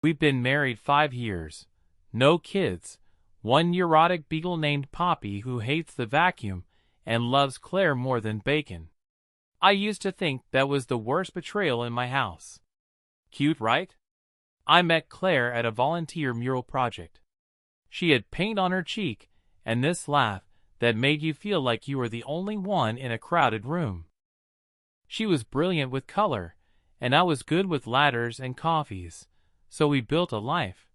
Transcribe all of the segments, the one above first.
We've been married 5 years. No kids. One neurotic beagle named Poppy who hates the vacuum and loves Claire more than bacon. I used to think that was the worst betrayal in my house. Cute, right? I met Claire at a volunteer mural project. She had paint on her cheek and this laugh that made you feel like you were the only one in a crowded room. She was brilliant with color, and I was good with ladders and coffees, so we built a life.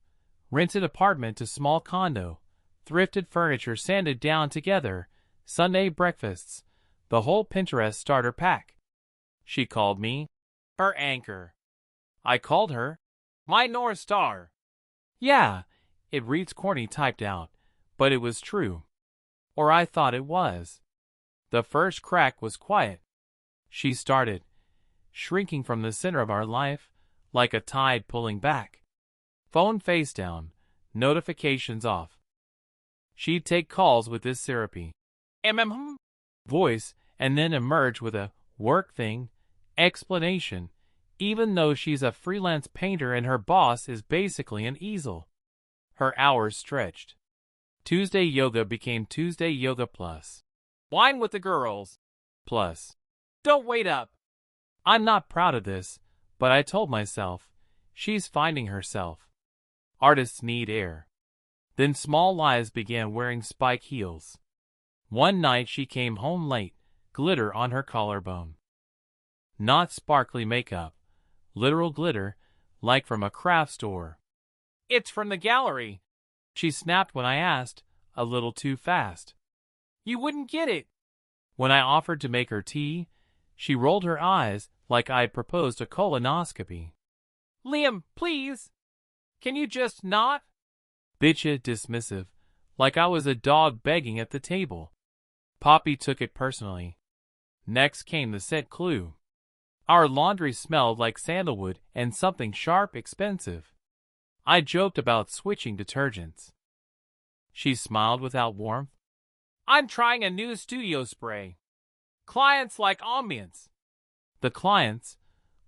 Rented apartment to small condo, thrifted furniture sanded down together, Sunday breakfasts, the whole Pinterest starter pack. She called me her anchor. I called her my North Star. Yeah, it reads corny typed out, but it was true. Or I thought it was. The first crack was quiet. She started, shrinking from the center of our life, like a tide pulling back. Phone face down, notifications off. She'd take calls with this syrupy voice and then emerge with a work thing explanation, even though she's a freelance painter and her boss is basically an easel. Her hours stretched. Tuesday yoga became Tuesday yoga plus. Wine with the girls plus. Don't wait up. I'm not proud of this, but I told myself, she's finding herself. Artists need air. Then Small Lies began wearing spike heels. One night she came home late, glitter on her collarbone. Not sparkly makeup, literal glitter, like from a craft store. It's from the gallery, she snapped when I asked, a little too fast. You wouldn't get it. When I offered to make her tea, she rolled her eyes like I'd proposed a colonoscopy. Liam, please. Can you just not? Bitcha dismissive, like I was a dog begging at the table. Poppy took it personally. Next came the set clue. Our laundry smelled like sandalwood and something sharp expensive. I joked about switching detergents. She smiled without warmth. I'm trying a new studio spray. Clients like ambience. The clients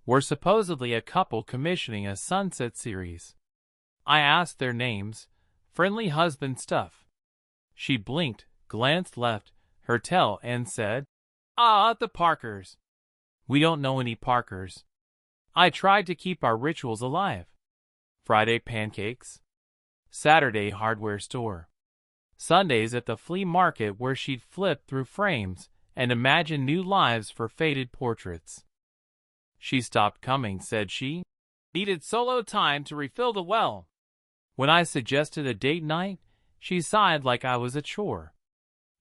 were supposedly a couple commissioning a sunset series. I asked their names, friendly husband stuff. She blinked, glanced left, her tail, and said, the Parkers. We don't know any Parkers. I tried to keep our rituals alive. Friday pancakes. Saturday hardware store. Sundays at the flea market where she'd flip through frames and imagine new lives for faded portraits. She stopped coming, said she needed solo time to refill the well. When I suggested a date night, she sighed like I was a chore.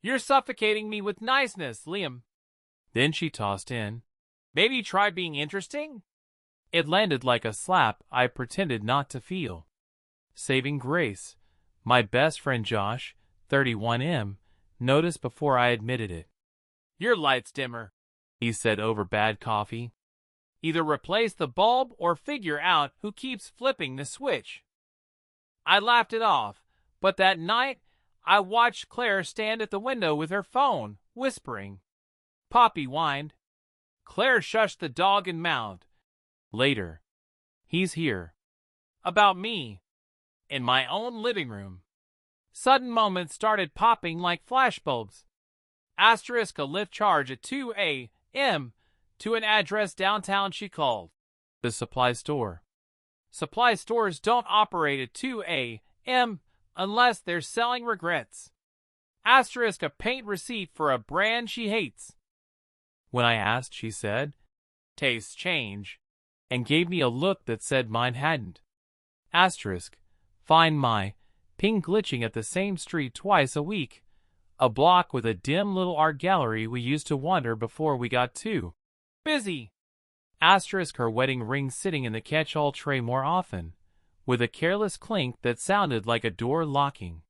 You're suffocating me with niceness, Liam. Then she tossed in, maybe try being interesting? It landed like a slap I pretended not to feel. Saving grace. My best friend Josh, 31M, noticed before I admitted it. Your light's dimmer, he said over bad coffee. Either replace the bulb or figure out who keeps flipping the switch. I laughed it off, but that night I watched Claire stand at the window with her phone, whispering. Poppy whined. Claire shushed the dog and mouthed. Later. He's here. About me. In my own living room. Sudden moments started popping like flashbulbs. Asterisk a lift charge at 2 a.m. to an address downtown she called. The supply store. Supply stores don't operate at 2 a.m. unless they're selling regrets. Asterisk a paint receipt for a brand she hates. When I asked, she said, tastes change, and gave me a look that said mine hadn't. Asterisk, find my ping glitching at the same street twice a week, a block with a dim little art gallery we used to wander before we got too busy. Asterisk her wedding ring sitting in the catch-all tray more often, with a careless clink that sounded like a door locking.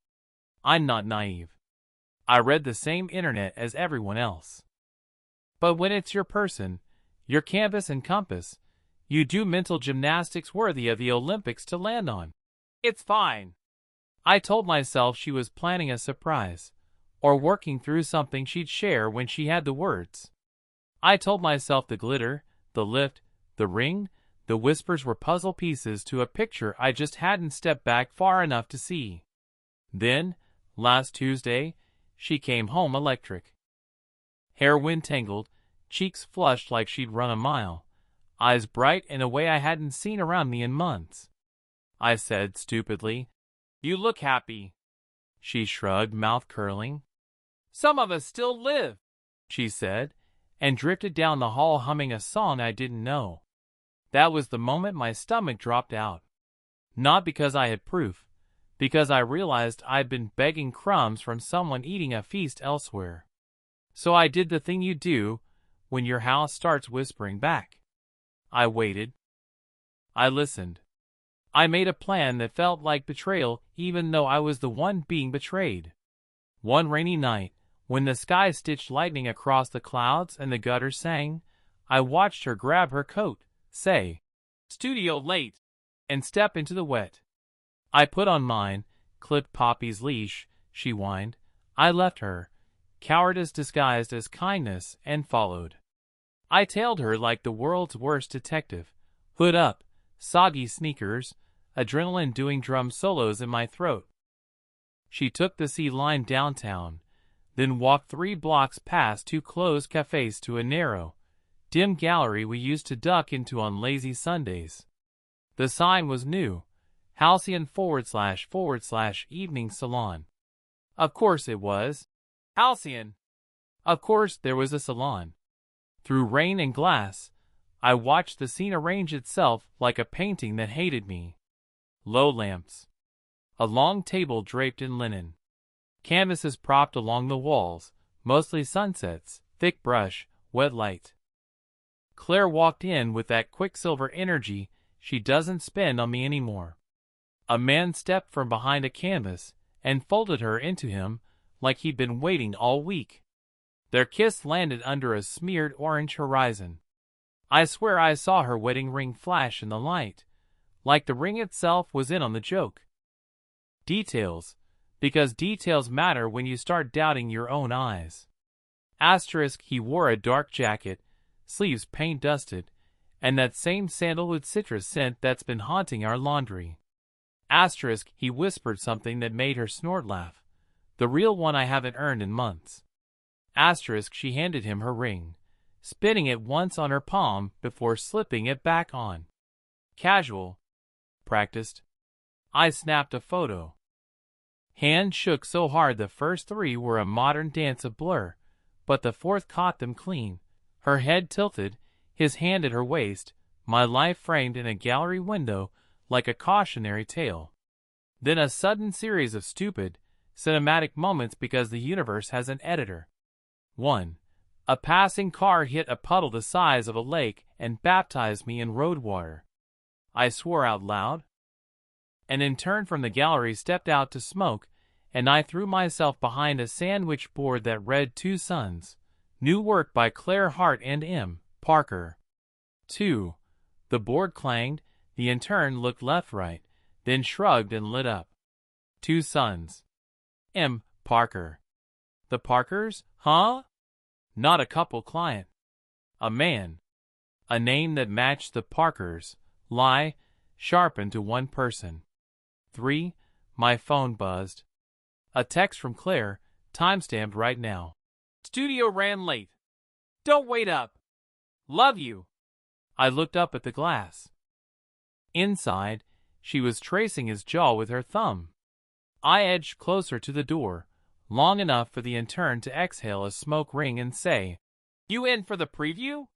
I'm not naive. I read the same internet as everyone else. But when it's your person, your canvas and compass, you do mental gymnastics worthy of the Olympics to land on. It's fine. I told myself she was planning a surprise, or working through something she'd share when she had the words. I told myself the glitter, the lift, the ring, The whispers were puzzle pieces to a picture I just hadn't stepped back far enough to see. Then, last Tuesday, she came home electric. Hair wind-tangled, cheeks flushed like she'd run a mile, eyes bright in a way I hadn't seen around me in months. I said stupidly, "You look happy." She shrugged, mouth curling. "Some of us still live," she said, and drifted down the hall humming a song I didn't know. That was the moment my stomach dropped out. Not because I had proof, because I realized I'd been begging crumbs from someone eating a feast elsewhere. So I did the thing you do when your house starts whispering back. I waited. I listened. I made a plan that felt like betrayal even though I was the one being betrayed. One rainy night, when the sky stitched lightning across the clouds and the gutter sang, I watched her grab her coat, say, "Studio late," and step into the wet. I put on mine, clipped Poppy's leash, she whined. I left her, cowardice disguised as kindness, and followed. I tailed her like the world's worst detective, hood up, soggy sneakers, adrenaline doing drum solos in my throat. She took the sea line downtown, then walked 3 blocks past 2 closed cafes to a narrow, dim gallery we used to duck into on lazy Sundays. The sign was new, Halcyon / evening salon. Of course it was. Halcyon. Of course there was a salon. Through rain and glass, I watched the scene arrange itself like a painting that hated me. Low lamps. A long table draped in linen. Canvases propped along the walls, mostly sunsets, thick brush, wet light. Claire walked in with that quicksilver energy she doesn't spend on me anymore. A man stepped from behind a canvas and folded her into him like he'd been waiting all week. Their kiss landed under a smeared orange horizon. I swear I saw her wedding ring flash in the light, like the ring itself was in on the joke. Details, because details matter when you start doubting your own eyes. Asterisk, he wore a dark jacket, sleeves paint dusted, and that same sandalwood citrus scent that's been haunting our laundry. Asterisk, he whispered something that made her snort laugh, the real one I haven't earned in months. Asterisk, she handed him her ring, spinning it once on her palm before slipping it back on. Casual. Practiced. I snapped a photo. Hand shook so hard the first 3 were a modern dance of blur, but the 4th caught them clean. Her head tilted, his hand at her waist, my life framed in a gallery window like a cautionary tale. Then a sudden series of stupid, cinematic moments because the universe has an editor. 1. A passing car hit a puddle the size of a lake and baptized me in road water. I swore out loud. An intern from the gallery stepped out to smoke, and I threw myself behind a sandwich board that read 2 Sons. New work by Claire Hart and M. Parker. 2. The board clanged, the intern looked left-right, then shrugged and lit up. 2 Sons. M. Parker. The Parkers, huh? Not a couple client. A man. A name that matched the Parkers, lie, sharpened to one person. 3. My phone buzzed. A text from Claire, timestamped right now. Studio ran late. Don't wait up. Love you. I looked up at the glass. Inside, she was tracing his jaw with her thumb. I edged closer to the door, long enough for the intern to exhale a smoke ring and say, "You in for the preview?"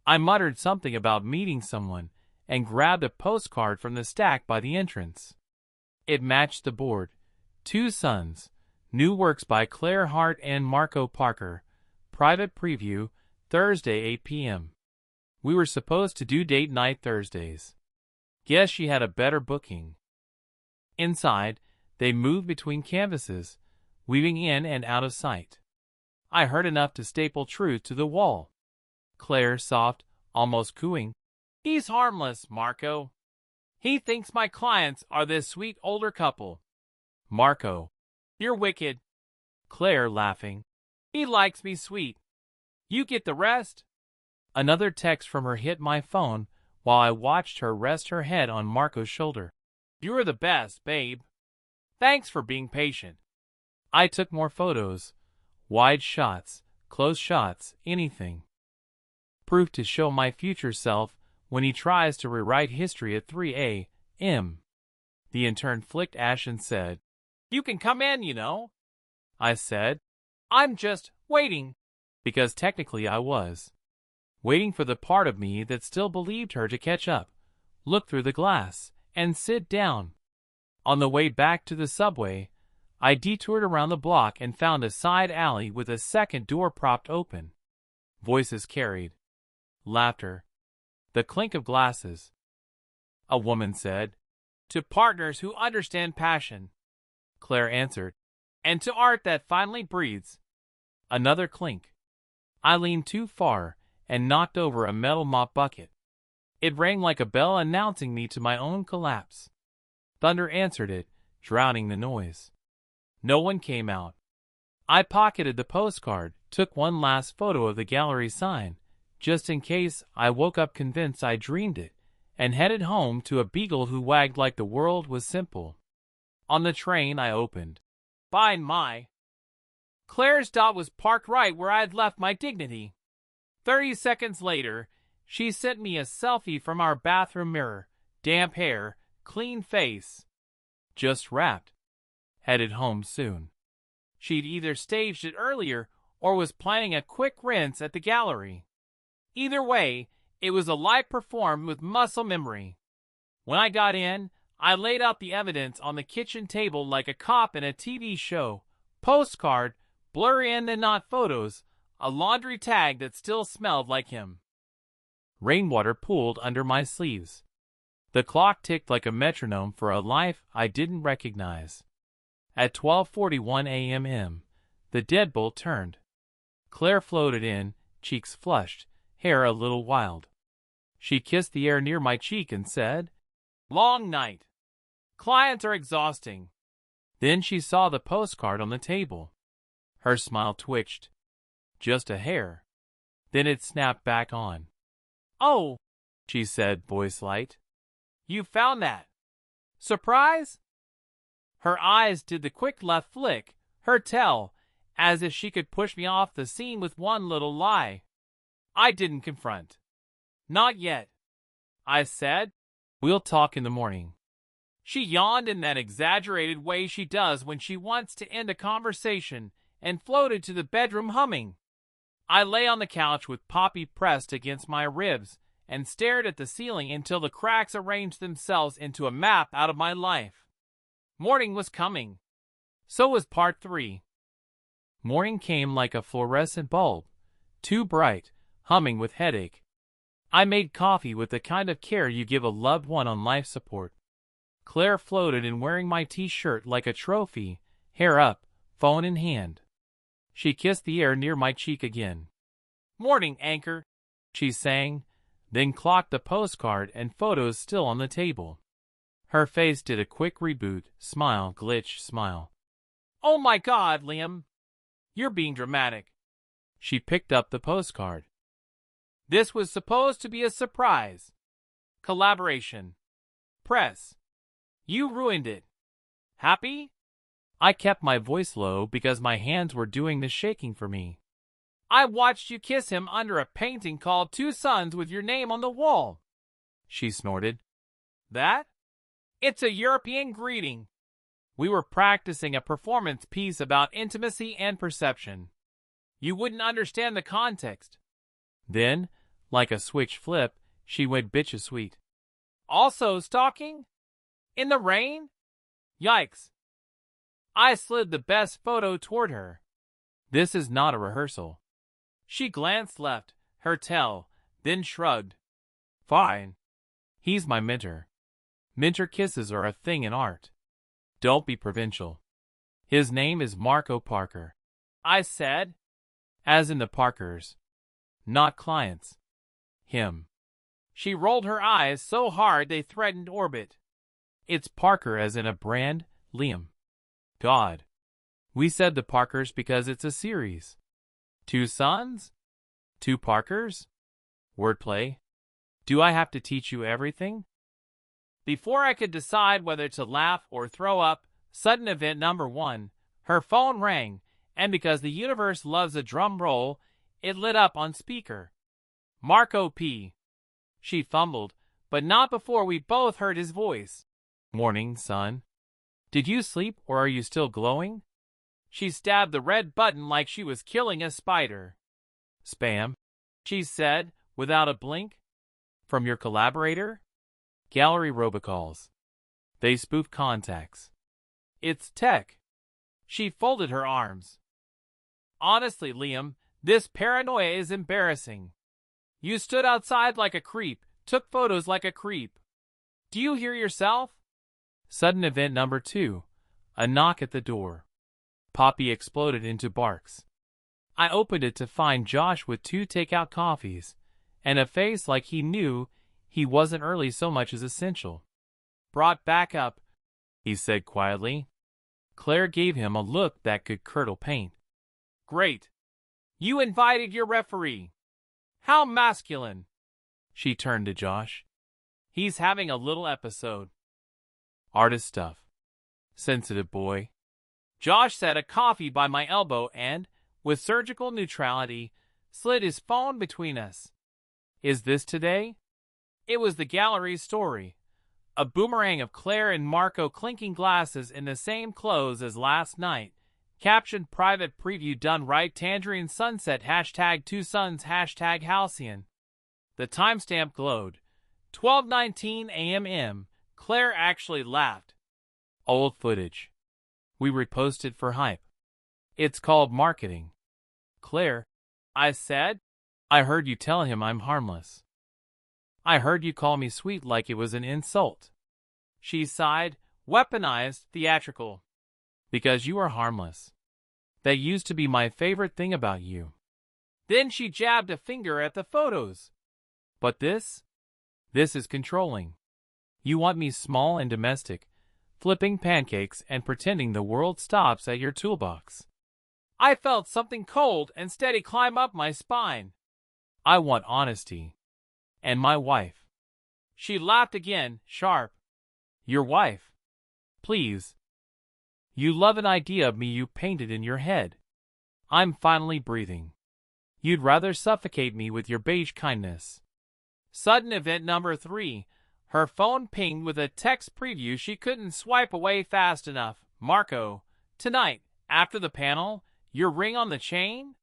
I muttered something about meeting someone and grabbed a postcard from the stack by the entrance. It matched the board. 2 Sons. New works by Claire Hart and Marco Parker. Private preview, Thursday 8 p.m. We were supposed to do date night Thursdays. Guess she had a better booking. Inside, they moved between canvases, weaving in and out of sight. I heard enough to staple truth to the wall. Claire, soft, almost cooing. "He's harmless, Marco. He thinks my clients are this sweet older couple." Marco. "You're wicked." Claire, laughing. "He likes me sweet. You get the rest." Another text from her hit my phone while I watched her rest her head on Marco's shoulder. "You're the best, babe. Thanks for being patient." I took more photos. Wide shots, close shots, anything. Proof to show my future self when he tries to rewrite history at 3 a.m. The intern flicked ash and said, "You can come in, you know." I said, "I'm just waiting," because technically I was. Waiting for the part of me that still believed her to catch up, look through the glass, and sit down. On the way back to the subway, I detoured around the block and found a side alley with a second door propped open. Voices carried. Laughter. The clink of glasses. A woman said, "To partners who understand passion." Claire answered, "And to art that finally breathes." Another clink. I leaned too far and knocked over a metal mop bucket. It rang like a bell announcing me to my own collapse. Thunder answered it, drowning the noise. No one came out. I pocketed the postcard, took one last photo of the gallery sign, just in case I woke up convinced I dreamed it, and headed home to a beagle who wagged like the world was simple. On the train I opened. By my. Claire's dot was parked right where I had left my dignity. 30 seconds later, she sent me a selfie from our bathroom mirror. Damp hair, clean face. Just wrapped. Headed home soon. She'd either staged it earlier or was planning a quick rinse at the gallery. Either way, it was a life performed with muscle memory. When I got in, I laid out the evidence on the kitchen table like a cop in a TV show. Postcard, blur in and not photos, a laundry tag that still smelled like him. Rainwater pooled under my sleeves. The clock ticked like a metronome for a life I didn't recognize. At 12:41 a.m., the deadbolt turned. Claire floated in, cheeks flushed, hair a little wild. She kissed the air near my cheek and said, "Long night. Clients are exhausting." Then she saw the postcard on the table. Her smile twitched. Just a hair. Then it snapped back on. "Oh," she said, voice light. "You found that. Surprise?" Her eyes did the quick left flick, her tell, as if she could push me off the scene with one little lie. I didn't confront. "Not yet," I said. "We'll talk in the morning." She yawned in that exaggerated way she does when she wants to end a conversation and floated to the bedroom humming. I lay on the couch with Poppy pressed against my ribs and stared at the ceiling until the cracks arranged themselves into a map out of my life. Morning was coming. So was part 3. Morning came like a fluorescent bulb, too bright, humming with headache. I made coffee with the kind of care you give a loved one on life support. Claire floated in wearing my t-shirt like a trophy, hair up, phone in hand. She kissed the air near my cheek again. "Morning, anchor," she sang, then clocked the postcard and photos still on the table. Her face did a quick reboot, smile, glitch, smile. "Oh my God, Liam. You're being dramatic." She picked up the postcard. "This was supposed to be a surprise. Collaboration. Press. You ruined it. Happy?" I kept my voice low because my hands were doing the shaking for me. "I watched you kiss him under a painting called Two Suns with your name on the wall," she snorted. "That? It's a European greeting. We were practicing a performance piece about intimacy and perception. You wouldn't understand the context." Then, like a switch flip, she went bittersweet. "Also stalking? In the rain? Yikes." I slid the best photo toward her. "This is not a rehearsal." She glanced left, her tell, then shrugged. "Fine. He's my mentor. Mentor kisses are a thing in art. Don't be provincial. His name is Marco Parker," I said. "As in the Parkers. Not clients. Him." She rolled her eyes so hard they threatened orbit. "It's Parker as in a brand, Liam." "God. We said the Parkers because it's a series. Two Sons? Two Parkers? Wordplay." Do I have to teach you everything? Before I could decide whether to laugh or throw up, sudden event number 1, her phone rang, and because the universe loves a drum roll, it lit up on speaker. Marco P. She fumbled, but not before we both heard his voice. Morning, son. Did you sleep or are you still glowing? She stabbed the red button like she was killing a spider. Spam, she said, without a blink. From your collaborator? Gallery robocalls. They spoof contacts. It's tech. She folded her arms. Honestly, Liam, this paranoia is embarrassing. You stood outside like a creep, took photos like a creep. Do you hear yourself? Sudden event number 2. A knock at the door. Poppy exploded into barks. I opened it to find Josh with 2 takeout coffees, and a face like he knew he wasn't early so much as essential. Brought back up, he said quietly. Claire gave him a look that could curdle paint. Great. You invited your referee. How masculine. She turned to Josh. He's having a little episode. Artist stuff. Sensitive boy. Josh set a coffee by my elbow and, with surgical neutrality, slid his phone between us. Is this today? It was the gallery's story. A boomerang of Claire and Marco clinking glasses in the same clothes as last night. Captioned private preview done right Tangerine Sunset #2sons #Halcyon. The timestamp glowed. 12:19 a.m. Claire actually laughed. Old footage. We reposted for hype. It's called marketing. Claire, I said, I heard you tell him I'm harmless. I heard you call me sweet like it was an insult. She sighed, weaponized, theatrical. Because you are harmless. That used to be my favorite thing about you. Then she jabbed a finger at the photos. But this is controlling. You want me small and domestic, flipping pancakes and pretending the world stops at your toolbox. I felt something cold and steady climb up my spine. I want honesty. And my wife. She laughed again, sharp. Your wife. Please. You love an idea of me you painted in your head. I'm finally breathing. You'd rather suffocate me with your beige kindness. Sudden event number 3. Her phone pinged with a text preview she couldn't swipe away fast enough. Marco, tonight, after the panel, your ring on the chain?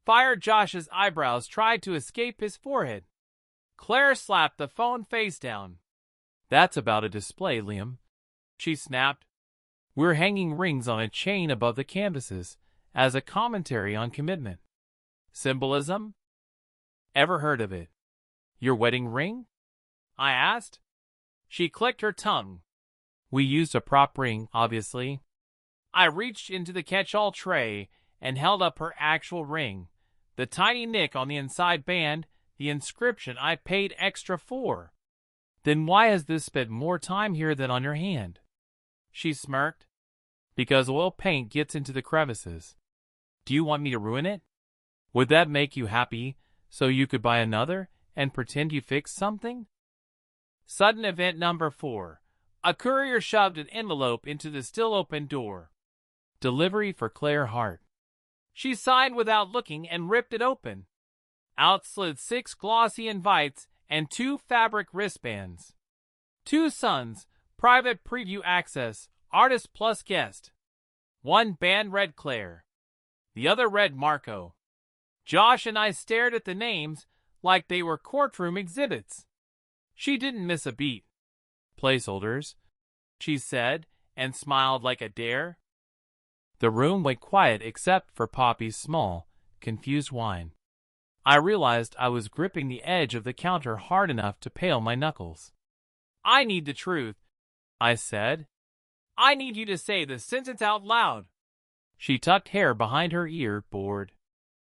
Fired Josh's eyebrows tried to escape his forehead. Claire slapped the phone face down. That's about a display, Liam. She snapped. We're hanging rings on a chain above the canvases as a commentary on commitment. Symbolism? Ever heard of it? Your wedding ring? I asked. She clicked her tongue. We used a prop ring, obviously. I reached into the catch-all tray and held up her actual ring, the tiny nick on the inside band, the inscription I paid extra for. Then why has this spent more time here than on your hand? She smirked. Because oil paint gets into the crevices. Do you want me to ruin it? Would that make you happy so you could buy another and pretend you fixed something? Sudden event number 4. A courier shoved an envelope into the still open door. Delivery for Claire Hart. She signed without looking and ripped it open. Out slid 6 glossy invites and 2 fabric wristbands. 2 sons, private preview access, artist plus guest. One band read Claire. The other read Marco. Josh and I stared at the names like they were courtroom exhibits. She didn't miss a beat. Placeholders, she said, and smiled like a dare. The room went quiet except for Poppy's small, confused whine. I realized I was gripping the edge of the counter hard enough to pale my knuckles. I need the truth, I said. I need you to say the sentence out loud. She tucked hair behind her ear, bored.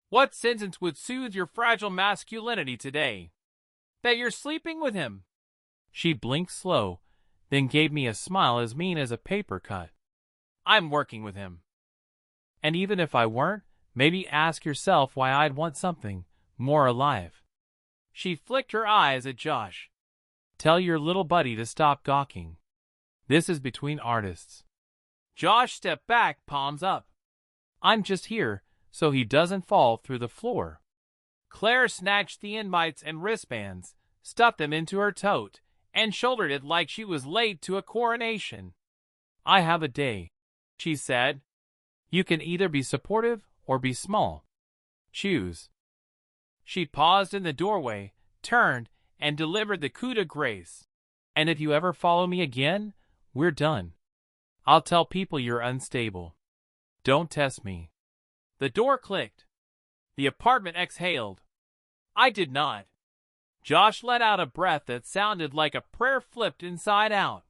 What sentence would soothe your fragile masculinity today? That you're sleeping with him. She blinked slow, then gave me a smile as mean as a paper cut. I'm working with him. And even if I weren't, maybe ask yourself why I'd want something more alive. She flicked her eyes at Josh. Tell your little buddy to stop gawking. This is between artists. Josh stepped back, palms up. I'm just here so he doesn't fall through the floor. Claire snatched the invites and wristbands, stuffed them into her tote, and shouldered it like she was late to a coronation. I have a day, she said. You can either be supportive or be small. Choose. She paused in the doorway, turned, and delivered the coup de grace. And if you ever follow me again, we're done. I'll tell people you're unstable. Don't test me. The door clicked. The apartment exhaled. I did not. Josh let out a breath that sounded like a prayer flipped inside out.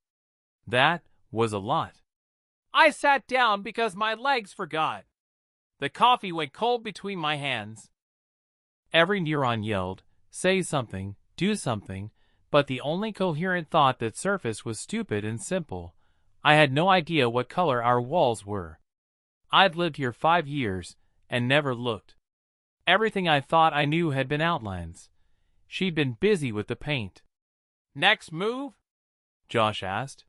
That was a lot. I sat down because my legs forgot. The coffee went cold between my hands. Every neuron yelled, say something, do something, but the only coherent thought that surfaced was stupid and simple. I had no idea what color our walls were. I'd lived here 5 years and never looked. Everything I thought I knew had been outlines. She'd been busy with the paint. Next move? Josh asked.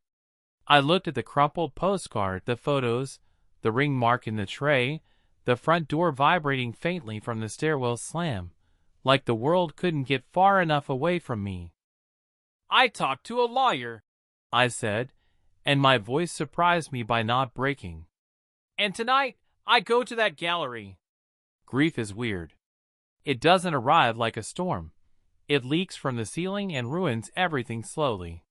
I looked at the crumpled postcard, the photos, the ring mark in the tray, the front door vibrating faintly from the stairwell slam, like the world couldn't get far enough away from me. I talked to a lawyer, I said, and my voice surprised me by not breaking. And tonight, I go to that gallery. Grief is weird. It doesn't arrive like a storm. It leaks from the ceiling and ruins everything slowly.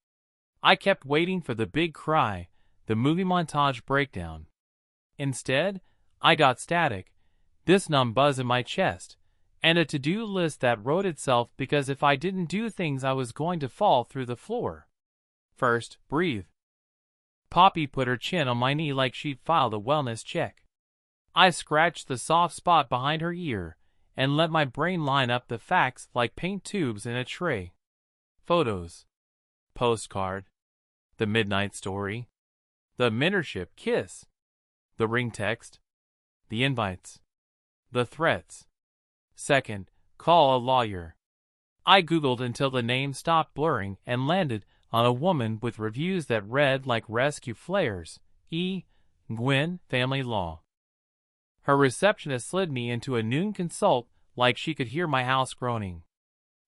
I kept waiting for the big cry, the movie montage breakdown. Instead, I got static, this numb buzz in my chest, and a to-do list that wrote itself because if I didn't do things I was going to fall through the floor. First, breathe. Poppy put her chin on my knee like she'd filed a wellness check. I scratched the soft spot behind her ear and let my brain line up the facts like paint tubes in a tray. Photos. Postcard. The midnight story. The mentorship kiss. The ring text. The invites. The threats. Second, call a lawyer. I Googled until the name stopped blurring and landed on a woman with reviews that read like rescue flares. Gwen, Family Law. Her receptionist slid me into a noon consult like she could hear my house groaning.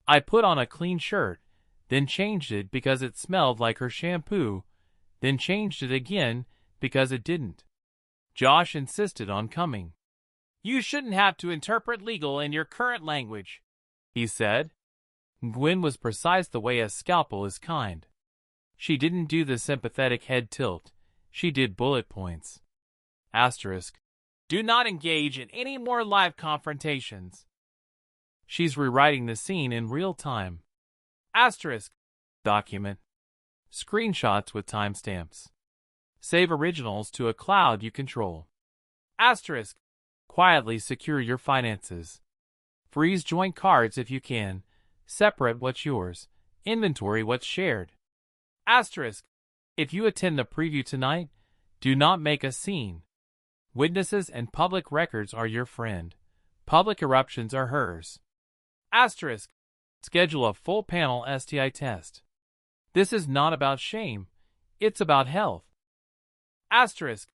I put on a clean shirt, then changed it because it smelled like her shampoo, then changed it again because it didn't. Josh insisted on coming. You shouldn't have to interpret legal in your current language, he said. Gwen was precise the way a scalpel is kind. She didn't do the sympathetic head tilt. She did bullet points. Asterisk. Do not engage in any more live confrontations. She's rewriting the scene in real time. Asterisk. Document. Screenshots with timestamps. Save originals to a cloud you control. Asterisk. Quietly secure your finances. Freeze joint cards if you can. Separate what's yours. Inventory what's shared. Asterisk. If you attend the preview tonight, do not make a scene. Witnesses and public records are your friend. Public eruptions are hers. Asterisk. Schedule a full panel STI test. This is not about shame. It's about health. Asterisk.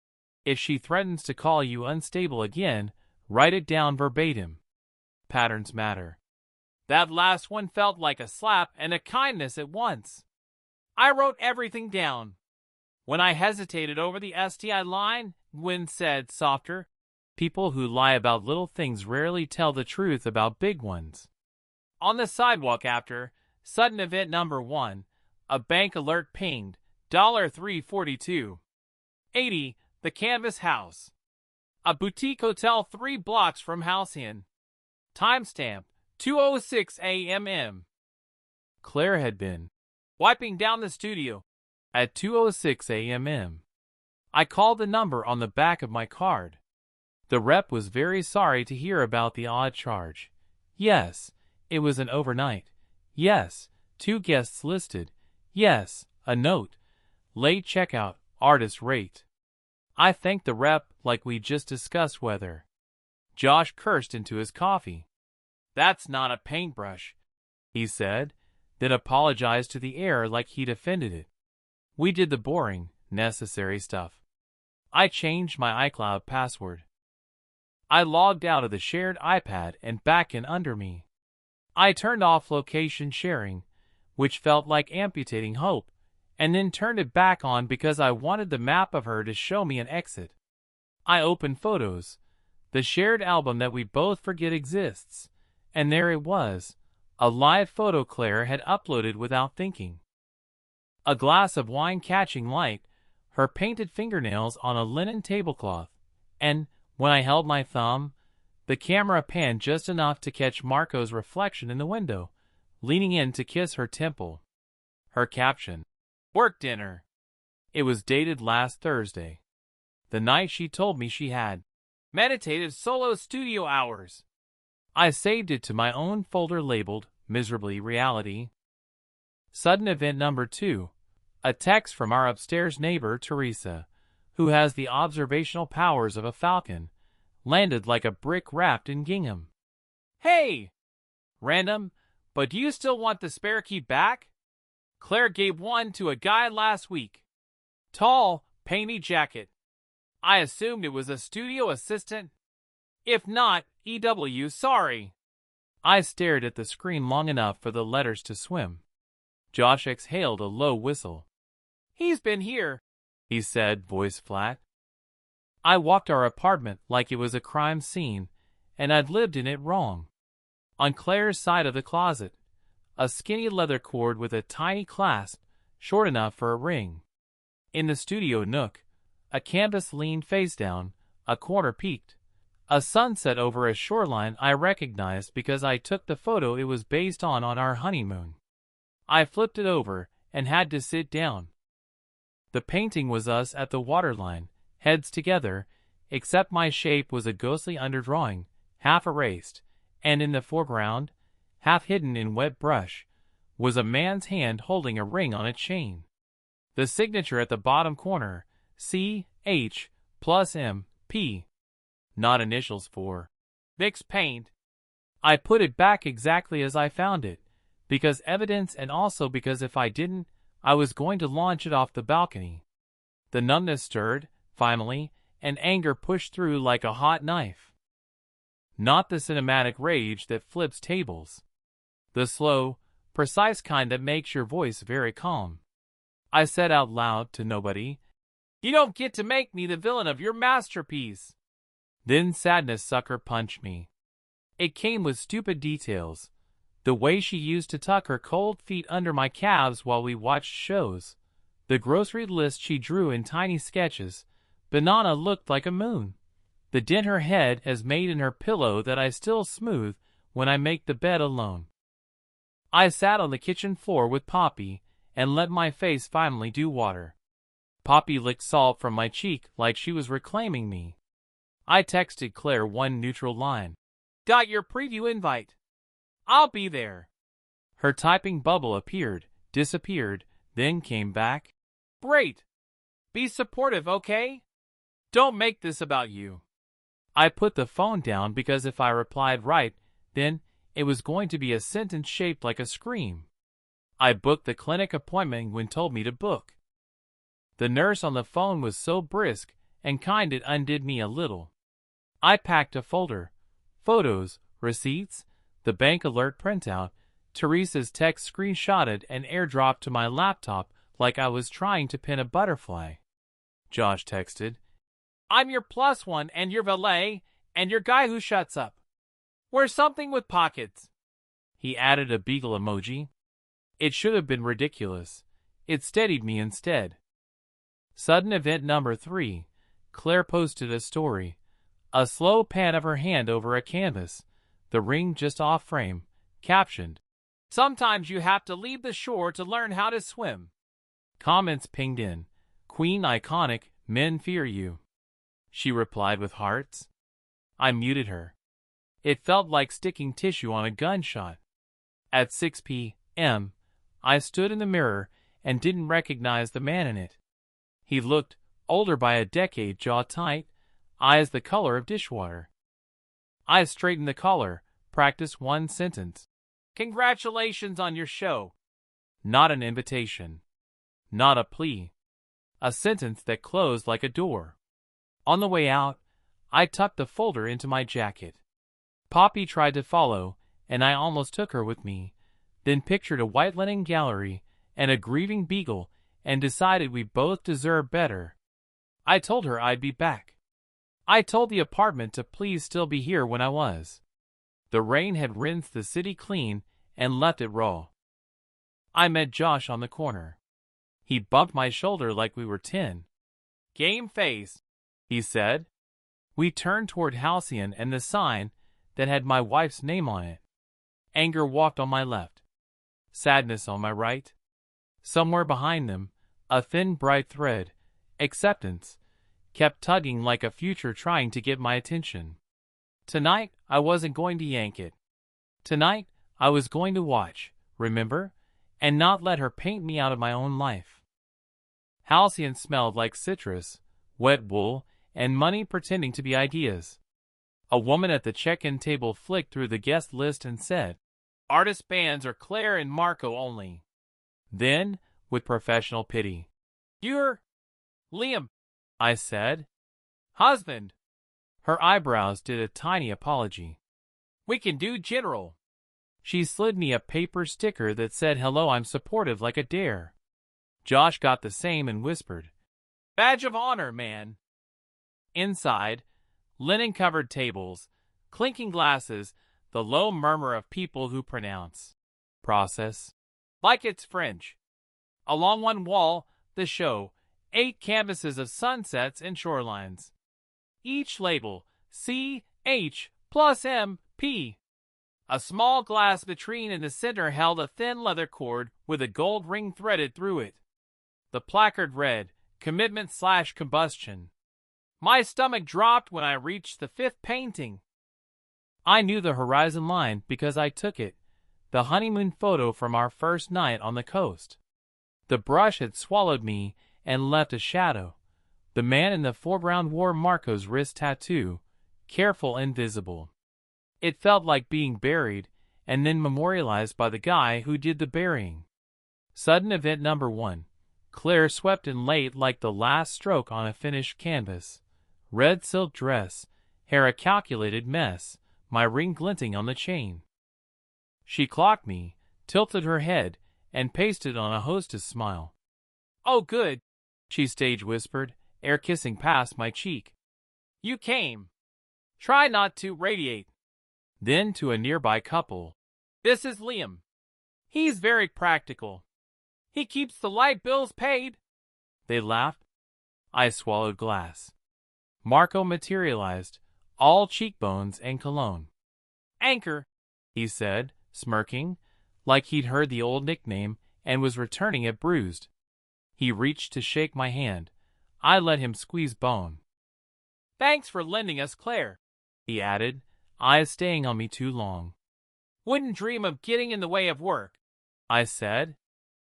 If she threatens to call you unstable again, write it down verbatim. Patterns matter. That last one felt like a slap and a kindness at once. I wrote everything down. When I hesitated over the STI line, Gwen said, softer, people who lie about little things rarely tell the truth about big ones. On the sidewalk after sudden event number 1, a bank alert pinged, $342.80, the Canvas House. A boutique hotel 3 blocks from House Inn. Timestamp, 2:06 a.m. Claire had been wiping down the studio at 2:06 a.m. I called the number on the back of my card. The rep was very sorry to hear about the odd charge. Yes, it was an overnight. Yes, 2 guests listed. Yes, a note. Late checkout, artist rate. I thanked the rep like we just discussed whether. Josh cursed into his coffee. That's not a paintbrush. he said, then apologized to the air like he'd offended it. We did the boring, necessary stuff. I changed my iCloud password. I logged out of the shared iPad and back in under me. I turned off location sharing, which felt like amputating hope, and then turned it back on because I wanted the map of her to show me an exit. I opened Photos, the shared album that we both forget exists, and there it was, a live photo Claire had uploaded without thinking. A glass of wine catching light, her painted fingernails on a linen tablecloth, and, when I held my thumb, the camera panned just enough to catch Marco's reflection in the window, leaning in to kiss her temple. Her caption, "Work dinner." It was dated last Thursday, the night she told me she had meditative solo studio hours. I saved it to my own folder labeled Miserably Reality. Sudden event number 2. A text from our upstairs neighbor, Teresa, who has the observational powers of a falcon, landed like a brick wrapped in gingham. "Hey! Random, but do you still want the spare key back? Claire gave one to a guy last week. Tall, painty jacket. I assumed it was a studio assistant. If not, EW, sorry." I stared at the screen long enough for the letters to swim. Josh exhaled a low whistle. "He's been here," he said, voice flat. I walked our apartment like it was a crime scene, and I'd lived in it wrong. On Claire's side of the closet, a skinny leather cord with a tiny clasp, short enough for a ring. In the studio nook, a canvas leaned face down, a corner peaked. A sunset over a shoreline I recognized because I took the photo it was based on our honeymoon. I flipped it over and had to sit down. The painting was us at the waterline, heads together, except my shape was a ghostly underdrawing, half erased, and in the foreground, half hidden in wet brush, was a man's hand holding a ring on a chain. The signature at the bottom corner, C.H. plus M.P. Not initials for mixed paint. I put it back exactly as I found it, because evidence and also because if I didn't, I was going to launch it off the balcony. The numbness stirred, finally, and anger pushed through like a hot knife. Not the cinematic rage that flips tables. The slow, precise kind that makes your voice very calm. I said out loud to nobody, "You don't get to make me the villain of your masterpiece." Then sadness sucker punched me. It came with stupid details. The way she used to tuck her cold feet under my calves while we watched shows. The grocery list she drew in tiny sketches. Banana looked like a moon. The dent her head has made in her pillow that I still smooth when I make the bed alone. I sat on the kitchen floor with Poppy and let my face finally do water. Poppy licked salt from my cheek like she was reclaiming me. I texted Claire one neutral line. "Got your preview invite. I'll be there." Her typing bubble appeared, disappeared, then came back. "Great. Be supportive, okay? Don't make this about you." I put the phone down because if I replied right, then it was going to be a sentence shaped like a scream. I booked the clinic appointment when told me to book. The nurse on the phone was so brisk and kind it undid me a little. I packed a folder, photos, receipts, the bank alert printout, Teresa's text screenshotted and airdropped to my laptop like I was trying to pin a butterfly. Josh texted, "I'm your +1 and your valet and your guy who shuts up. We're something with pockets." He added a beagle emoji. It should have been ridiculous. It steadied me instead. Sudden event number 3. Claire posted a story. A slow pan of her hand over a canvas, the ring just off frame, captioned, "Sometimes you have to leave the shore to learn how to swim." Comments pinged in. "Queen iconic, men fear you." She replied with hearts. I muted her. It felt like sticking tissue on a gunshot. At 6 p.m., I stood in the mirror and didn't recognize the man in it. He looked older by a decade, jaw tight, eyes the color of dishwater. I straightened the collar, practiced one sentence. Congratulations on your show. Not an invitation. Not a plea. A sentence that closed like a door. On the way out, I tucked the folder into my jacket. Poppy tried to follow, and I almost took her with me, then pictured a white linen gallery and a grieving beagle and decided we both deserved better. I told her I'd be back. I told the apartment to please still be here when I was. The rain had rinsed the city clean and left it raw. I met Josh on the corner. He bumped my shoulder like we were 10. Game face, he said. We turned toward Halcyon and the sign that had my wife's name on it. Anger walked on my left. Sadness on my right. Somewhere behind them, a thin bright thread, acceptance, kept tugging like a future trying to get my attention. Tonight, I wasn't going to yank it. Tonight, I was going to watch, remember, and not let her paint me out of my own life. Halcyon smelled like citrus, wet wool, and money pretending to be ideas. A woman at the check-in table flicked through the guest list and said, "Artist bands are Claire and Marco only." Then, with professional pity, "You're Liam," I said. "Husband." Her eyebrows did a tiny apology. "We can do general." She slid me a paper sticker that said, "Hello, I'm supportive like a dare." Josh got the same and whispered, "Badge of honor, man." Inside, linen-covered tables, clinking glasses, the low murmur of people who pronounce process like it's French. Along one wall, the show, 8 canvases of sunsets and shorelines. Each label, C.H. plus M.P. A small glass vitrine in the center held a thin leather cord with a gold ring threaded through it. The placard read, "Commitment/combustion." My stomach dropped when I reached the 5th painting. I knew the horizon line because I took it, the honeymoon photo from our first night on the coast. The brush had swallowed me and left a shadow. The man in the foreground wore Marco's wrist tattoo, careful and visible. It felt like being buried and then memorialized by the guy who did the burying. Sudden event number 1. Claire swept in late like the last stroke on a finished canvas. Red silk dress, hair a calculated mess, my ring glinting on the chain. She clocked me, tilted her head, and pasted on a hostess smile. "Oh good," she stage whispered, air kissing past my cheek. "You came. Try not to radiate." Then to a nearby couple, "This is Liam. He's very practical. He keeps the light bills paid." They laughed. I swallowed glass. Marco materialized, all cheekbones and cologne. "Anchor," he said, smirking, like he'd heard the old nickname and was returning it bruised. He reached to shake my hand. I let him squeeze bone. "Thanks for lending us Claire," he added, eyes staying on me too long. "Wouldn't dream of getting in the way of work," I said.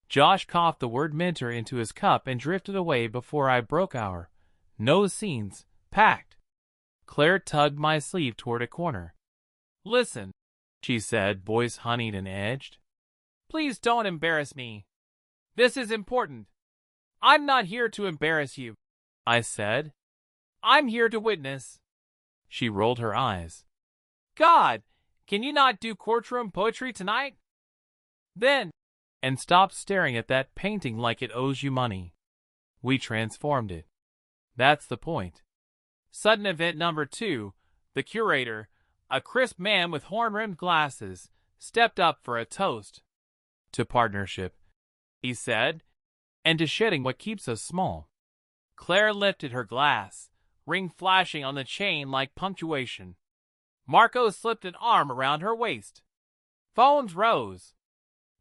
Josh coughed the word mentor into his cup and drifted away before I broke our no scenes pact. Claire tugged my sleeve toward a corner. "Listen," she said, voice honeyed and edged. "Please don't embarrass me. This is important." "I'm not here to embarrass you," I said. "I'm here to witness." She rolled her eyes. "God, can you not do courtroom poetry tonight?" Then, and stop staring at that painting like it owes you money. We transformed it. That's the point. Sudden event number 2, the curator, a crisp man with horn-rimmed glasses, stepped up for a toast. "To partnership," he said, "and to shedding what keeps us small." Claire lifted her glass, ring flashing on the chain like punctuation. Marco slipped an arm around her waist. Phones rose.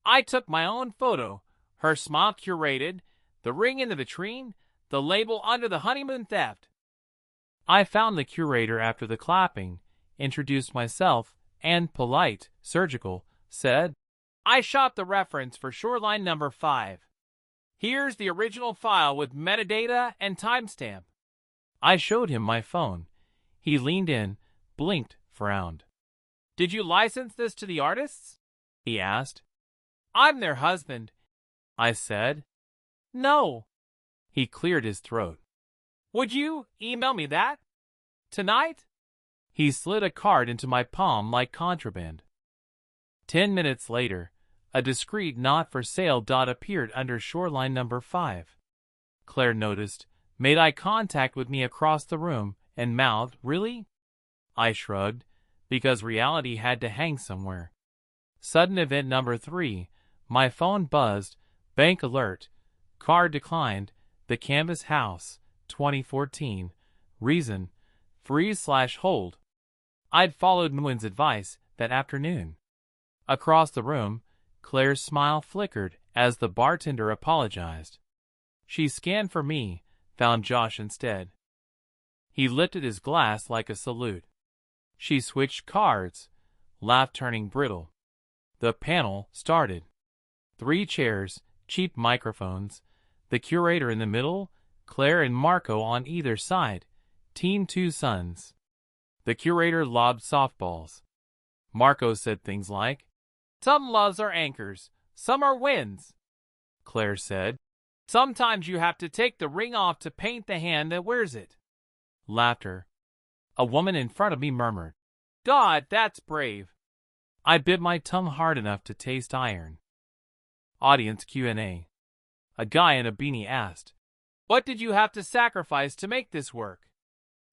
I took my own photo, her smile curated, the ring in the vitrine, the label under the honeymoon theft. I found the curator after the clapping, introduced myself, and polite, surgical, said, "I shot the reference for shoreline number 5. Here's the original file with metadata and timestamp." I showed him my phone. He leaned in, blinked, frowned. "Did you license this to the artists?" he asked. I'm their husband, I said. No. He cleared his throat. Would you email me that? Tonight? He slid a card into my palm like contraband. 10 minutes later, a discreet not for sale dot appeared under shoreline number 5. Claire noticed, made eye contact with me across the room, and mouthed, "Really?" I shrugged, because reality had to hang somewhere. Sudden event number 3, my phone buzzed, bank alert, card declined, the Canvas House, 2014, reason, freeze/hold. I'd followed Nguyen's advice that afternoon. Across the room, Claire's smile flickered as the bartender apologized. She scanned for me, found Josh instead. He lifted his glass like a salute. She switched cards, laugh turning brittle. The panel started. 3 chairs, cheap microphones, the curator in the middle, Claire and Marco on either side, Team 2 sons. The curator lobbed softballs. Marco said things like, "Some loves are anchors, some are winds." Claire said, "Sometimes you have to take the ring off to paint the hand that wears it." Laughter. A woman in front of me murmured, "God, that's brave." I bit my tongue hard enough to taste iron. Audience Q&A. A guy in a beanie asked, "What did you have to sacrifice to make this work?"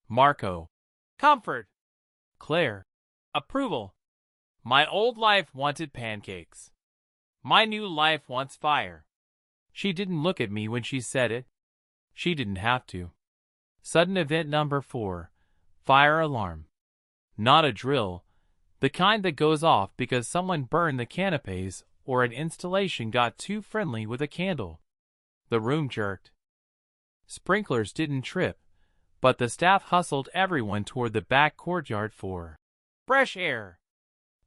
Marco. "Comfort." Claire. "Approval." My old life wanted pancakes. My new life wants fire. She didn't look at me when she said it. She didn't have to. Sudden event number 4. Fire alarm. Not a drill, the kind that goes off because someone burned the canapes or an installation got too friendly with a candle. The room jerked. Sprinklers didn't trip, but the staff hustled everyone toward the back courtyard for fresh air.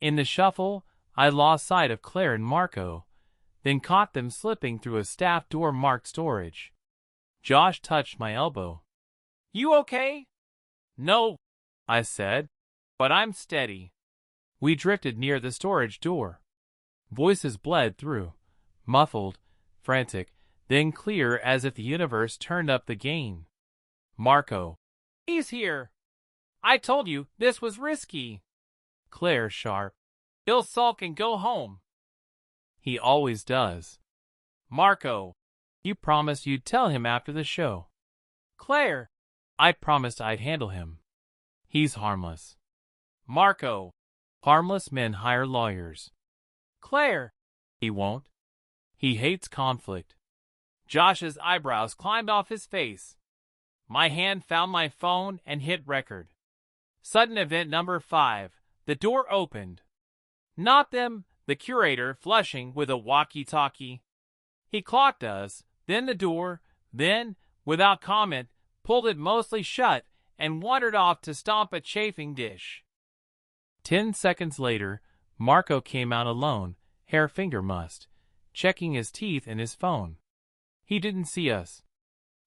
In the shuffle, I lost sight of Claire and Marco, then caught them slipping through a staff door marked storage. Josh touched my elbow. "You okay?" "No," I said, "but I'm steady." We drifted near the storage door. Voices bled through, muffled, frantic, then clear as if the universe turned up the gain. Marco. "He's here. I told you this was risky." Claire sharp. "He'll sulk and go home." "He always does." Marco. "You promised you'd tell him after the show." Claire. "I promised I'd handle him. He's harmless." Marco. "Harmless men hire lawyers." Claire. "He won't. He hates conflict." Josh's eyebrows climbed off his face. My hand found my phone and hit record. Sudden event number 5. The door opened. Not them, the curator flushing with a walkie-talkie. He clocked us, then the door, then, without comment, pulled it mostly shut and wandered off to stomp a chafing dish. 10 seconds later, Marco came out alone, hair finger mussed, checking his teeth and his phone. He didn't see us.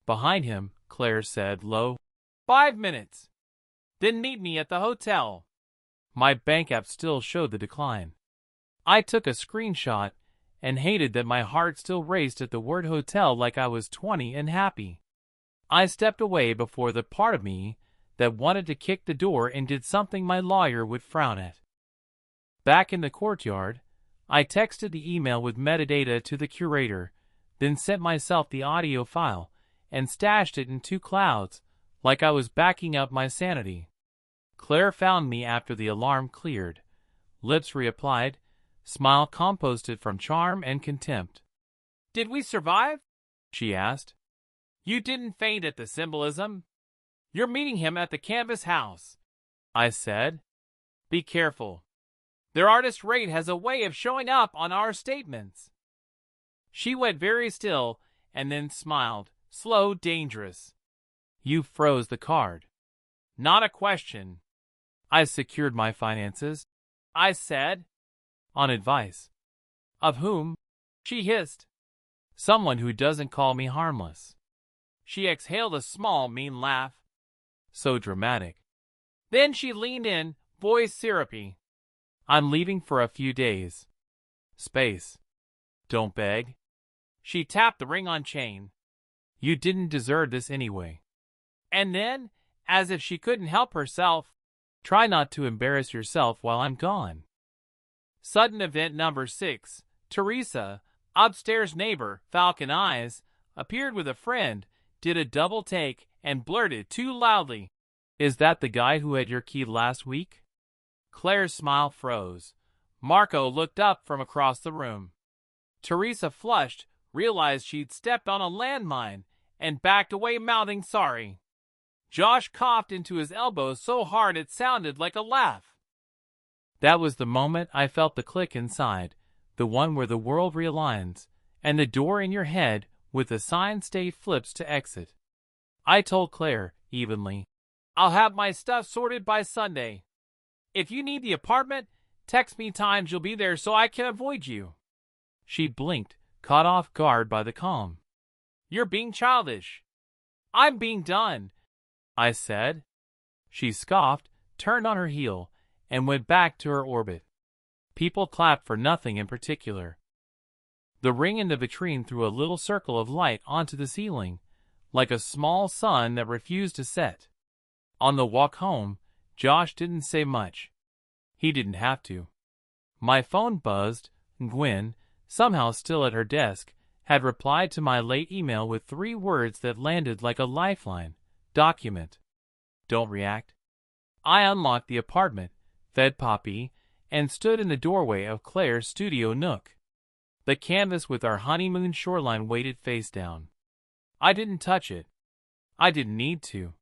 Behind him, Claire said low, 5 minutes. Then meet me at the hotel. My bank app still showed the decline. I took a screenshot and hated that my heart still raced at the word hotel like I was 20 and happy. I stepped away before the part of me that wanted to kick the door and did something my lawyer would frown at. Back in the courtyard, I texted the email with metadata to the curator, then sent myself the audio file and stashed it in 2 clouds like I was backing up my sanity. Claire found me after the alarm cleared. Lips reapplied, smile composted from charm and contempt. "Did we survive?" she asked. "You didn't faint at the symbolism. You're meeting him at the Canvas House," I said. "Be careful. Their artist rate has a way of showing up on our statements." She went very still and then smiled, slow, dangerous. "You froze the card." "Not a question." "I secured my finances," I said. "On advice." "Of whom?" she hissed. "Someone who doesn't call me harmless." She exhaled a small, mean laugh. So dramatic. Then she leaned in, voice syrupy. "I'm leaving for a few days." Space. Don't beg. She tapped the ring on chain. You didn't deserve this anyway. And then, as if she couldn't help herself, try not to embarrass yourself while I'm gone. Sudden event number 6. Teresa, upstairs neighbor, Falcon Eyes, appeared with a friend, did a double take, and blurted too loudly, "Is that the guy who had your key last week?" Claire's smile froze. Marco looked up from across the room. Teresa flushed, realized she'd stepped on a landmine, and backed away mouthing sorry. Josh coughed into his elbow so hard it sounded like a laugh. That was the moment I felt the click inside, the one where the world realigns, and the door in your head with the sign state flips to exit. I told Claire, evenly, "I'll have my stuff sorted by Sunday. If you need the apartment, text me times you'll be there so I can avoid you." She blinked, caught off guard by the calm. "You're being childish." "I'm being done," I said. She scoffed, turned on her heel, and went back to her orbit. People clapped for nothing in particular. The ring in the vitrine threw a little circle of light onto the ceiling, like a small sun that refused to set. On the walk home, Josh didn't say much. He didn't have to. My phone buzzed. Gwen, somehow still at her desk, had replied to my late email with 3 words that landed like a lifeline. Document. Don't react. I unlocked the apartment, fed Poppy, and stood in the doorway of Claire's studio nook. The canvas with our honeymoon shoreline weighted face down. I didn't touch it. I didn't need to.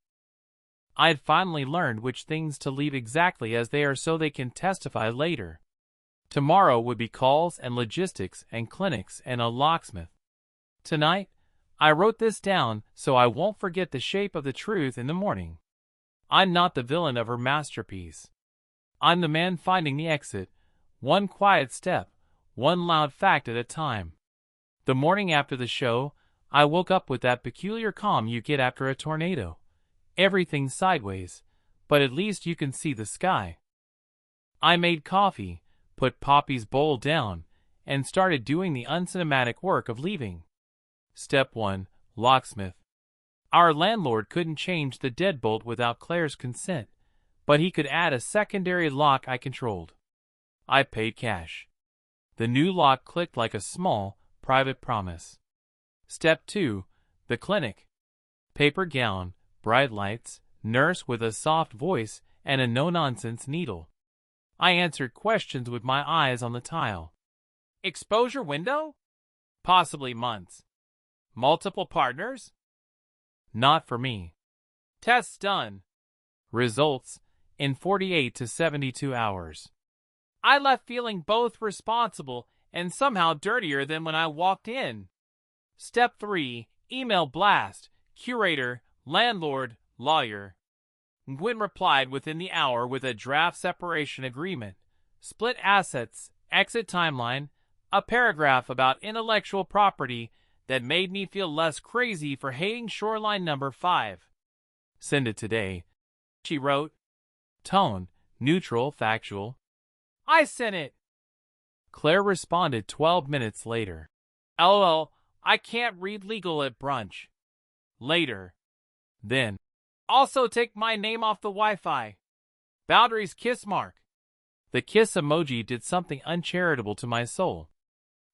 I had finally learned which things to leave exactly as they are so they can testify later. Tomorrow would be calls and logistics and clinics and a locksmith. Tonight, I wrote this down so I won't forget the shape of the truth in the morning. I'm not the villain of her masterpiece. I'm the man finding the exit, one quiet step, one loud fact at a time. The morning after the show, I woke up with that peculiar calm you get after a tornado. Everything's sideways, but at least you can see the sky. I made coffee, put Poppy's bowl down, and started doing the uncinematic work of leaving. Step 1. Locksmith. Our landlord couldn't change the deadbolt without Claire's consent, but he could add a secondary lock I controlled. I paid cash. The new lock clicked like a small, private promise. Step 2. The clinic. Paper gown, bright lights, nurse with a soft voice, and a no-nonsense needle. I answered questions with my eyes on the tile. Exposure window? Possibly months. Multiple partners? Not for me. Tests done. Results in 48 to 72 hours. I left feeling both responsible and somehow dirtier than when I walked in. Step 3. Email blast. Curator, landlord, lawyer. Gwen replied within the hour with a draft separation agreement, split assets, exit timeline, a paragraph about intellectual property that made me feel less crazy for hating shoreline number 5. Send it today, she wrote. Tone, neutral, factual. I sent it. Claire responded 12 minutes later. LOL, I can't read legal at brunch. Later. Then. Also take my name off the Wi-Fi. Boundaries kiss mark. The kiss emoji did something uncharitable to my soul.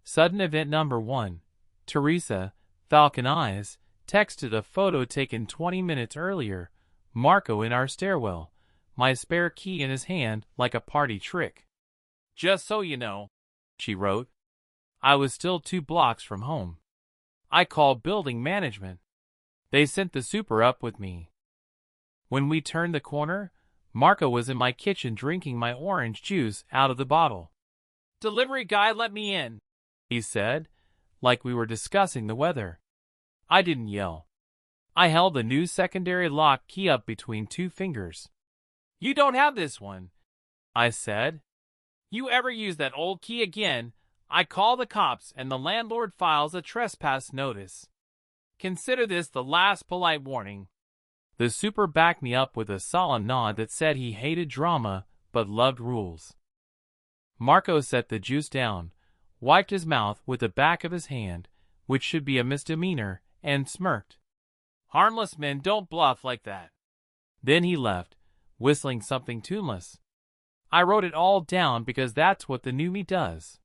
Sudden event number 1. Teresa, Falcon Eyes, texted a photo taken 20 minutes earlier, Marco in our stairwell, my spare key in his hand like a party trick. Just so you know, she wrote. I was still 2 blocks from home. I called building management. They sent the super up with me. When we turned the corner, Marco was in my kitchen drinking my orange juice out of the bottle. Delivery guy let me in, he said, like we were discussing the weather. I didn't yell. I held the new secondary lock key up between 2 fingers. You don't have this one, I said. You ever use that old key again, I call the cops and the landlord files a trespass notice. Consider this the last polite warning. The super backed me up with a solemn nod that said he hated drama but loved rules. Marco set the juice down, wiped his mouth with the back of his hand, which should be a misdemeanor, and smirked. Harmless men don't bluff like that. Then he left, whistling something tuneless. I wrote it all down because that's what the new me does.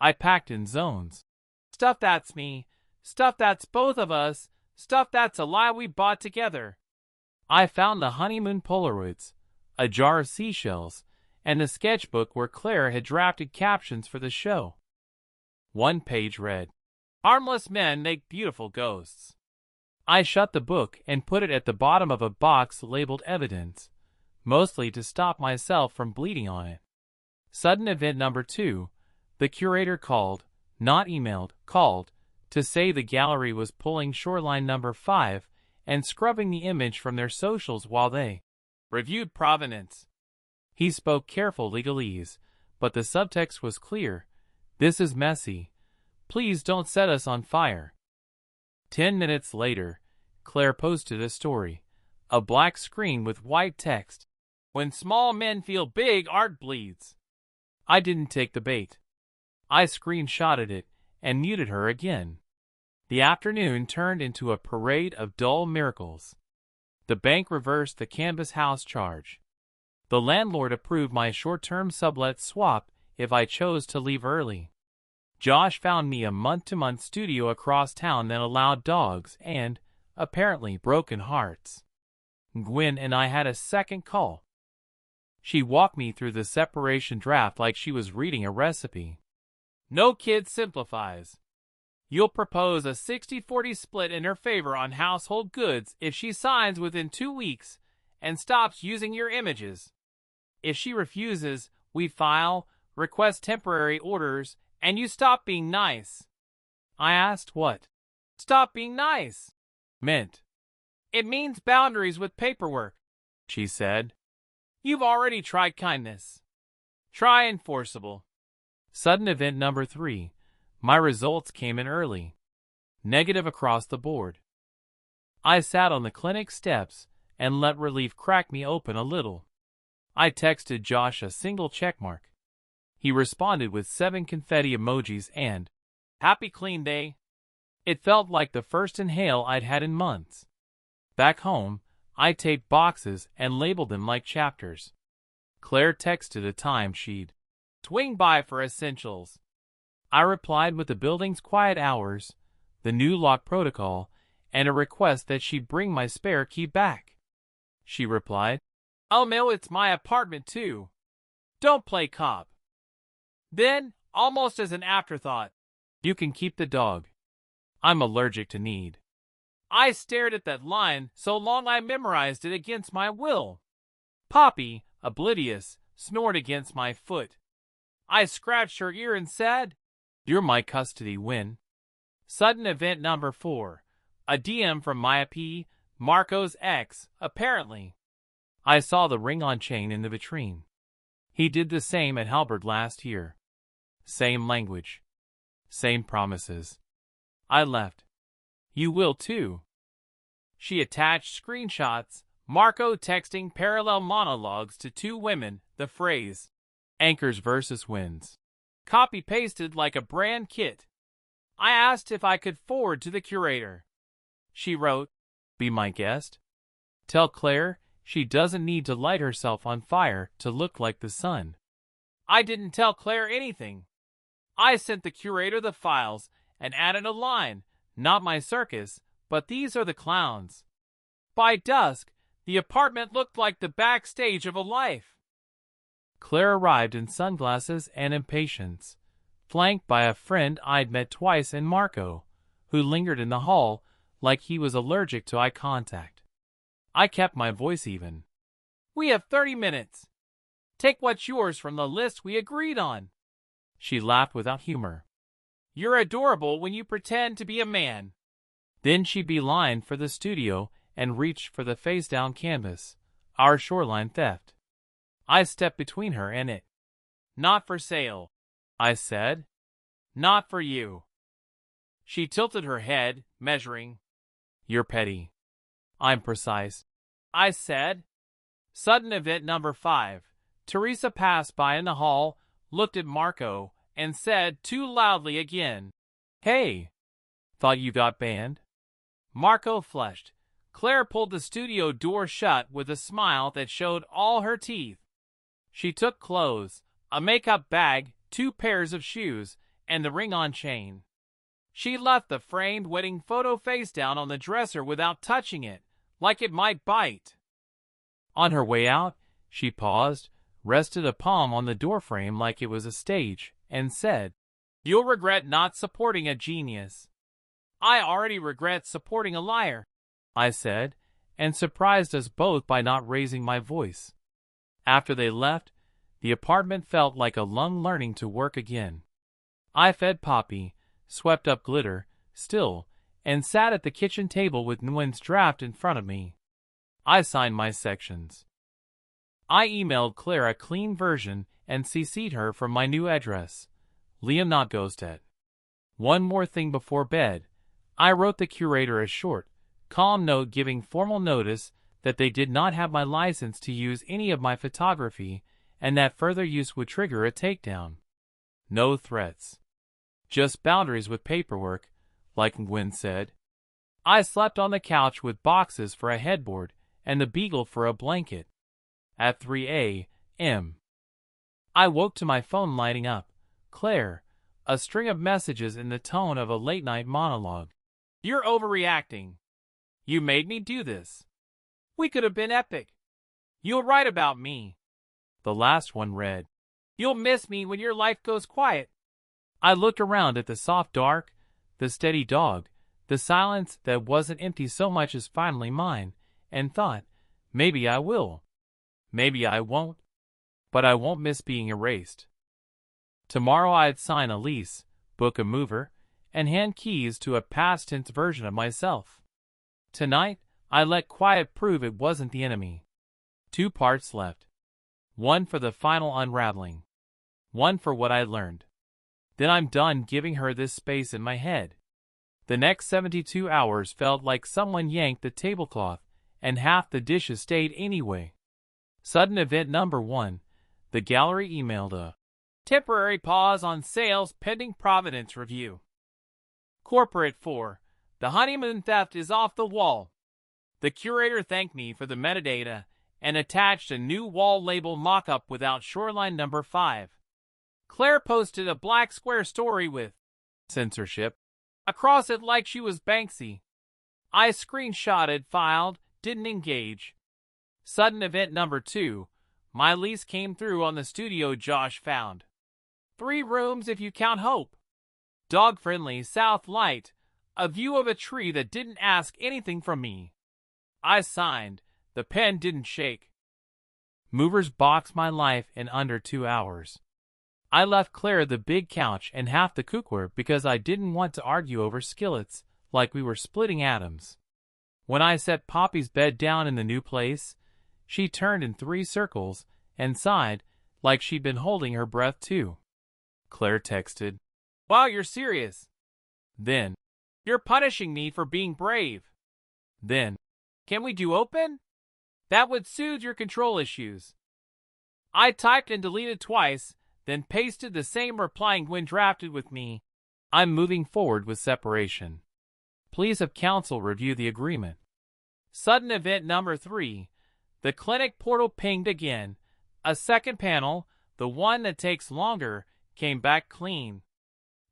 I packed in zones. Stuff that's me, stuff that's both of us, stuff that's a lie we bought together. I found the honeymoon Polaroids, a jar of seashells, and the sketchbook where Claire had drafted captions for the show. One page read, "Harmless men make beautiful ghosts." I shut the book and put it at the bottom of a box labeled evidence, mostly to stop myself from bleeding on it. Sudden event number 2, the curator called, not emailed, called, to say the gallery was pulling shoreline number 5 and scrubbing the image from their socials while they reviewed provenance. He spoke careful legalese, but the subtext was clear. This is messy. Please don't set us on fire. 10 minutes later, Claire posted a story, a black screen with white text. When small men feel big, art bleeds. I didn't take the bait. I screenshotted it and muted her again. The afternoon turned into a parade of dull miracles. The bank reversed the Canvas house charge. The landlord approved my short-term sublet swap if I chose to leave early. Josh found me a month-to-month studio across town that allowed dogs and, apparently, broken hearts. Gwen and I had a second call. She walked me through the separation draft like she was reading a recipe. No kid simplifies. You'll propose a 60-40 split in her favor on household goods if she signs within 2 weeks and stops using your images. If she refuses, we file, request temporary orders, and you stop being nice. I asked what "stop being nice" meant. It means boundaries with paperwork, she said. You've already tried kindness. Try enforceable. Sudden event number 3. My results came in early. Negative across the board. I sat on the clinic steps and let relief crack me open a little. I texted Josh a single checkmark. He responded with 7 confetti emojis and, "Happy clean day." It felt like the first inhale I'd had in months. Back home, I taped boxes and labeled them like chapters. Claire texted a time she'd swing by for essentials. I replied with the building's quiet hours, the new lock protocol, and a request that she bring my spare key back. She replied, "Oh no, it's my apartment too. Don't play cop." Then, almost as an afterthought, "You can keep the dog. I'm allergic to need." I stared at that line so long I memorized it against my will. Poppy, oblivious, snored against my foot. I scratched her ear and said, "You're my custody win." Sudden event number 4. A DM from Maya Marco's ex, apparently. I saw the ring-on chain in the vitrine. He did the same at Halberd last year. Same language. Same promises. I left. You will too. She attached screenshots, Marco texting parallel monologues to 2 women, the phrase, "Anchors versus winds," copy-pasted like a brand kit. I asked if I could forward to the curator. She wrote, "Be my guest. Tell Claire she doesn't need to light herself on fire to look like the sun." I didn't tell Claire anything. I sent the curator the files and added a line, "Not my circus, but these are the clowns." By dusk, the apartment looked like the backstage of a life. Claire arrived in sunglasses and impatience, flanked by a friend I'd met twice in Marco, who lingered in the hall like he was allergic to eye contact. I kept my voice even. "We have 30 minutes. Take what's yours from the list we agreed on." She laughed without humor. "You're adorable when you pretend to be a man." Then she beelined for the studio and reached for the face-down canvas, our shoreline theft. I stepped between her and it. "Not for sale," I said. "Not for you." She tilted her head, measuring. "You're petty." "I'm precise," I said. Sudden event number 5. Teresa passed by in the hall, looked at Marco, and said too loudly again, "Hey, thought you got banned?" Marco flushed. Claire pulled the studio door shut with a smile that showed all her teeth. She took clothes, a makeup bag, 2 pairs of shoes, and the ring on chain. She left the framed wedding photo face down on the dresser without touching it, like it might bite. On her way out, she paused, rested a palm on the doorframe like it was a stage, and said, "You'll regret not supporting a genius." "I already regret supporting a liar," I said, and surprised us both by not raising my voice. After they left, the apartment felt like a lung learning to work again. I fed Poppy, swept up glitter, still, and sat at the kitchen table with Nguyen's draft in front of me. I signed my sections. I emailed Claire a clean version and CC'd her from my new address, Liam Not Ghosted. One more thing before bed. I wrote the curator a short, calm note giving formal notice that they did not have my license to use any of my photography and that further use would trigger a takedown. No threats. Just boundaries with paperwork, like Nguyen said. I slept on the couch with boxes for a headboard and the beagle for a blanket. At 3 a.m. I woke to my phone lighting up. Claire, a string of messages in the tone of a late-night monologue. "You're overreacting. You made me do this. We could have been epic. You'll write about me." The last one read, "You'll miss me when your life goes quiet." I looked around at the soft dark, the steady dog, the silence that wasn't empty so much as finally mine, and thought, maybe I will. Maybe I won't. But I won't miss being erased. Tomorrow I'd sign a lease, book a mover, and hand keys to a past tense version of myself. Tonight, I let quiet prove it wasn't the enemy. 2 parts left. One for the final unraveling. One for what I learned. Then I'm done giving her this space in my head. The next 72 hours felt like someone yanked the tablecloth, and half the dishes stayed anyway. Sudden event number 1. The gallery emailed a temporary pause on sales pending Providence review. Corporate 4. The honeymoon theft is off the wall. The curator thanked me for the metadata and attached a new wall label mock-up without shoreline number 5. Claire posted a black square story with censorship across it like she was Banksy. I screenshotted, filed, didn't engage. Sudden event number 2. My lease came through on the studio Josh found. 3 rooms if you count Hope. Dog-friendly South Light, a view of a tree that didn't ask anything from me. I signed. The pen didn't shake. Movers boxed my life in under 2 hours. I left Claire the big couch and half the cookware because I didn't want to argue over skillets like we were splitting atoms. When I set Poppy's bed down in the new place, she turned in 3 circles and sighed like she'd been holding her breath too. Claire texted, "Wow, you're serious." Then, "You're punishing me for being brave." Then, "Can we do open? That would soothe your control issues." I typed and deleted twice, then pasted the same replying when drafted with me. "I'm moving forward with separation. Please have counsel review the agreement." Sudden event number 3. The clinic portal pinged again. A second panel, the one that takes longer, came back clean.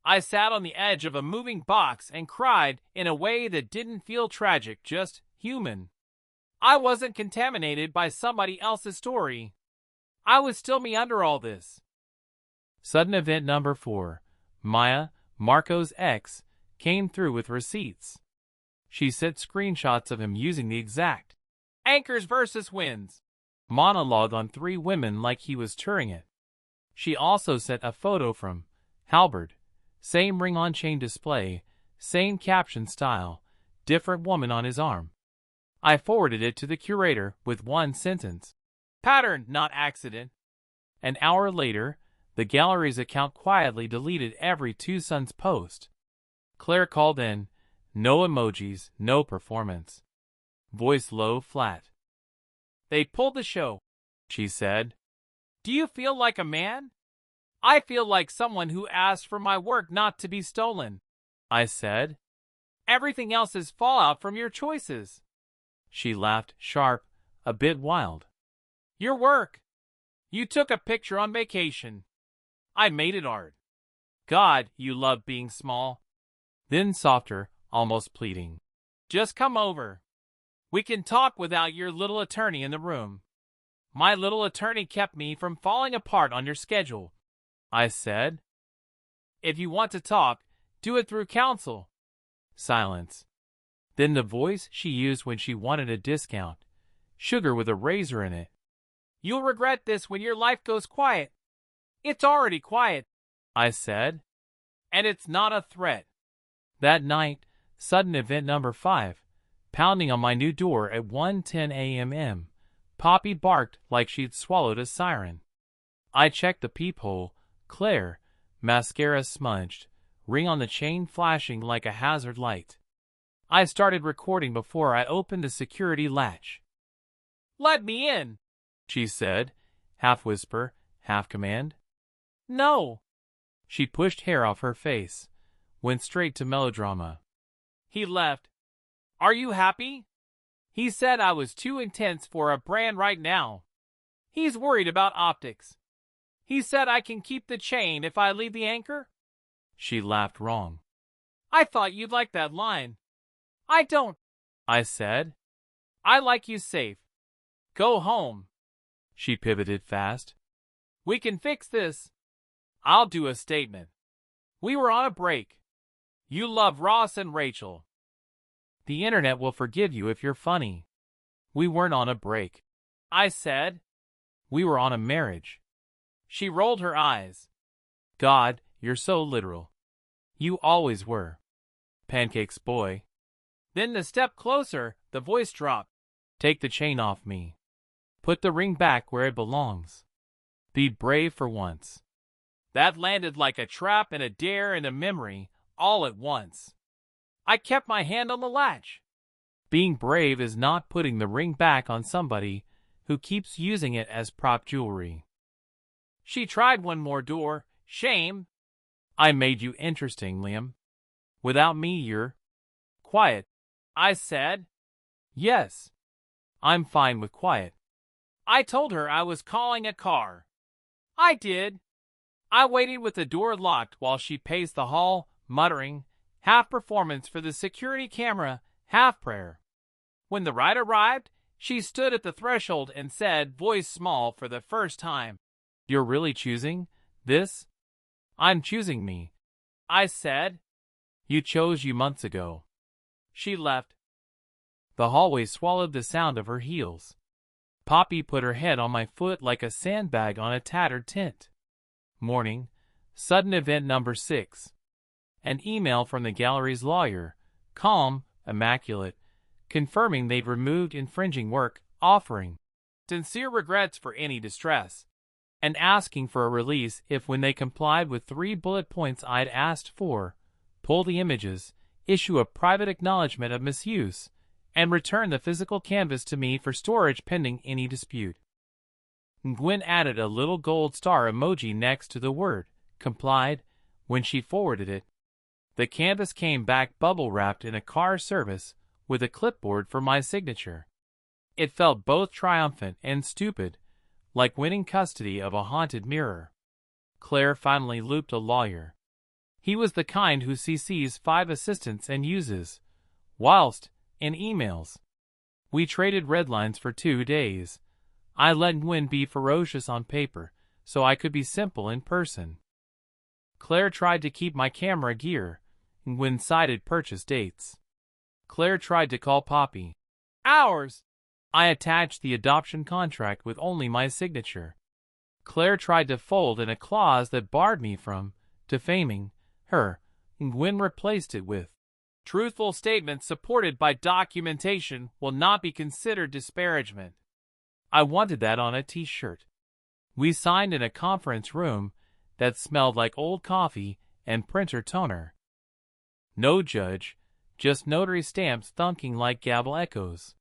I sat on the edge of a moving box and cried in a way that didn't feel tragic, just human. I wasn't contaminated by somebody else's story. I was still me under all this. Sudden event number 4. Maya, Marco's ex, came through with receipts. She sent screenshots of him using the exact anchors versus wins monologue on 3 women like he was touring it. She also sent a photo from Halberd. Same ring on chain display, same caption style, different woman on his arm. I forwarded it to the curator with one sentence. Pattern, not accident. An hour later, the gallery's account quietly deleted every Two Sons post. Claire called in. No emojis, no performance. Voice low, flat. "They pulled the show," she said. "Do you feel like a man?" I feel like someone who asked for my work not to be stolen, I said. Everything else is fallout from your choices. She laughed, sharp, a bit wild. Your work. You took a picture on vacation. I made it art. God, you love being small. Then softer, almost pleading. Just come over. We can talk without your little attorney in the room. My little attorney kept me from falling apart on your schedule, I said. If you want to talk, do it through counsel. Silence. Then the voice she used when she wanted a discount. Sugar with a razor in it. You'll regret this when your life goes quiet. It's already quiet, I said. And it's not a threat. That night, sudden event number 5, pounding on my new door at 1:10 a.m. Poppy barked like she'd swallowed a siren. I checked the peephole. Claire, mascara smudged, ring on the chain flashing like a hazard light. I started recording before I opened the security latch. Let me in, she said, half whisper, half command. No. She pushed hair off her face, went straight to melodrama. He left. Are you happy? He said I was too intense for a brand right now. He's worried about optics. He said I can keep the chain if I leave the anchor. She laughed wrong. I thought you'd like that line. I don't, I said. I like you safe. Go home. She pivoted fast. We can fix this. I'll do a statement. We were on a break. You love Ross and Rachel. The internet will forgive you if you're funny. We weren't on a break, I said. We were on a marriage. She rolled her eyes. God, you're so literal. You always were. Pancakes boy. Then the step closer, the voice dropped. Take the chain off me. Put the ring back where it belongs. Be brave for once. That landed like a trap and a dare and a memory, all at once. I kept my hand on the latch. Being brave is not putting the ring back on somebody who keeps using it as prop jewelry. She tried one more door. Shame. I made you interesting, Liam. Without me, you're quiet, I said. Yes. I'm fine with quiet. I told her I was calling a car. I did. I waited with the door locked while she paced the hall, muttering, half performance for the security camera, half prayer. When the ride arrived, she stood at the threshold and said, voice small for the first time, You're really choosing this? I'm choosing me, I said. You chose you months ago. She left. The hallway swallowed the sound of her heels. Poppy put her head on my foot like a sandbag on a tattered tent. Morning, sudden event number 6. An email from the gallery's lawyer, calm, immaculate, confirming they'd removed infringing work, offering sincere regrets for any distress, and asking for a release if when they complied with 3 bullet points I'd asked for, pull the images, issue a private acknowledgement of misuse, and return the physical canvas to me for storage pending any dispute. Gwen added a little gold star emoji next to the word, complied, when she forwarded it. The canvas came back bubble-wrapped in a car service with a clipboard for my signature. It felt both triumphant and stupid, like winning custody of a haunted mirror. Claire finally looped a lawyer. He was the kind who CCs 5 assistants and uses, whilst, in emails. We traded red lines for 2 days. I let Gwen be ferocious on paper, so I could be simple in person. Claire tried to keep my camera gear, and Gwen cited purchase dates. Claire tried to call Poppy. Ours! I attached the adoption contract with only my signature. Claire tried to fold in a clause that barred me from defaming her, and Gwen replaced it with, truthful statements supported by documentation will not be considered disparagement. I wanted that on a t-shirt. We signed in a conference room that smelled like old coffee and printer toner. No judge, just notary stamps thunking like gavel echoes.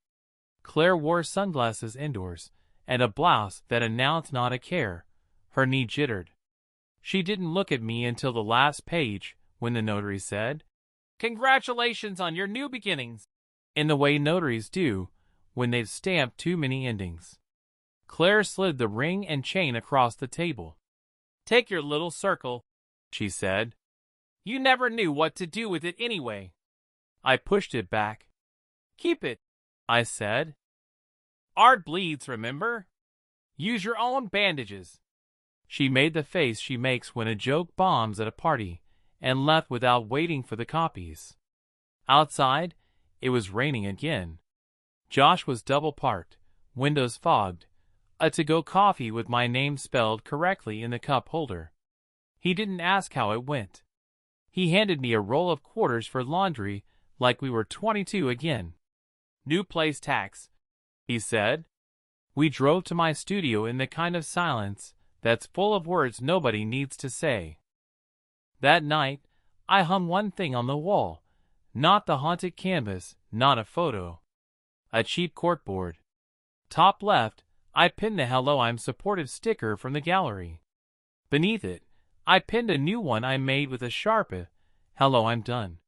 Claire wore sunglasses indoors and a blouse that announced not a care. Her knee jittered. She didn't look at me until the last page, when the notary said, "Congratulations on your new beginnings," in the way notaries do when they've stamped too many endings. Claire slid the ring and chain across the table. "Take your little circle," she said. "You never knew what to do with it anyway." I pushed it back. "Keep it," I said. "Art bleeds, remember? Use your own bandages." She made the face she makes when a joke bombs at a party and left without waiting for the copies. Outside, it was raining again. Josh was double parked, windows fogged, a to-go coffee with my name spelled correctly in the cup holder. He didn't ask how it went. He handed me a roll of quarters for laundry like we were 22 again. "New place tax," he said. We drove to my studio in the kind of silence that's full of words nobody needs to say. That night, I hung one thing on the wall, not the haunted canvas, not a photo. A cheap corkboard. Top left, I pinned the "Hello, I'm supportive" sticker from the gallery. Beneath it, I pinned a new one I made with a Sharpie, "Hello, I'm done."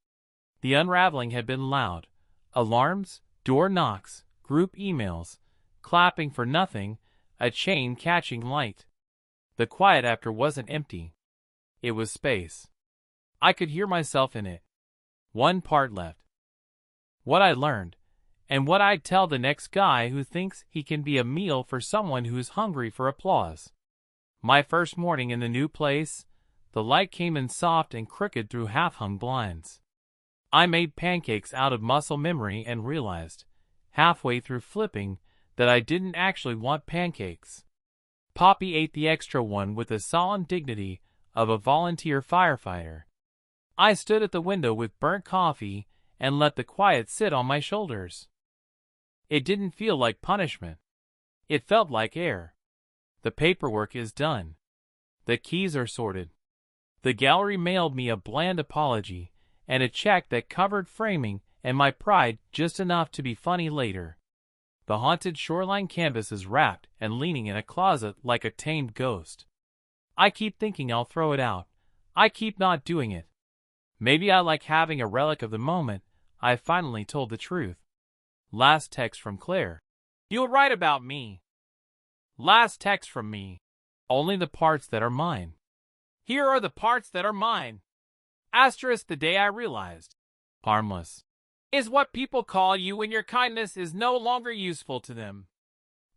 The unraveling had been loud. Alarms, door knocks, group emails, clapping for nothing, a chain catching light. The quiet after wasn't empty. It was space. I could hear myself in it. One part left. What I learned, and what I'd tell the next guy who thinks he can be a meal for someone who's hungry for applause. My first morning in the new place, the light came in soft and crooked through half-hung blinds. I made pancakes out of muscle memory and realized, halfway through flipping, that I didn't actually want pancakes. Poppy ate the extra one with the solemn dignity of a volunteer firefighter. I stood at the window with burnt coffee and let the quiet sit on my shoulders. It didn't feel like punishment. It felt like air. The paperwork is done. The keys are sorted. The gallery mailed me a bland apology and a check that covered framing and my pride just enough to be funny later. The haunted shoreline canvas is wrapped and leaning in a closet like a tamed ghost. I keep thinking I'll throw it out. I keep not doing it. Maybe I like having a relic of the moment I finally told the truth. Last text from Claire. "You'll write about me." Last text from me. "Only the parts that are mine." "Here are the parts that are mine." Asterisk the day I realized. Harmless is what people call you when your kindness is no longer useful to them.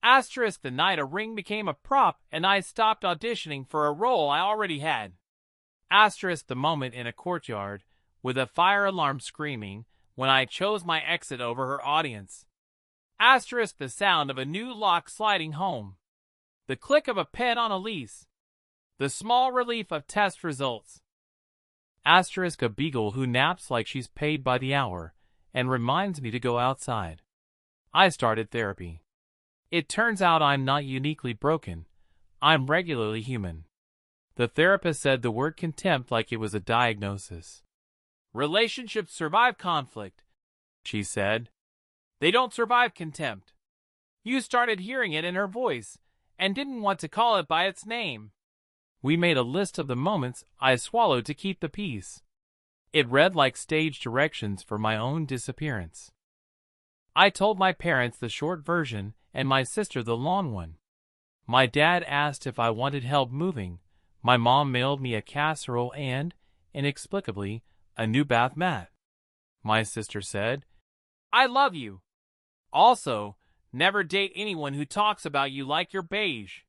Asterisk the night a ring became a prop and I stopped auditioning for a role I already had. Asterisk the moment in a courtyard with a fire alarm screaming when I chose my exit over her audience. Asterisk the sound of a new lock sliding home. The click of a pen on a lease. The small relief of test results. Asterisk a beagle who naps like she's paid by the hour and reminds me to go outside. I started therapy. It turns out I'm not uniquely broken. I'm regularly human. The therapist said the word contempt like it was a diagnosis. "Relationships survive conflict," she said. "They don't survive contempt." You started hearing it in her voice and didn't want to call it by its name. We made a list of the moments I swallowed to keep the peace. It read like stage directions for my own disappearance. I told my parents the short version and my sister the long one. My dad asked if I wanted help moving. My mom mailed me a casserole and, inexplicably, a new bath mat. My sister said, "I love you." Also, never date anyone who talks about you like you're beige.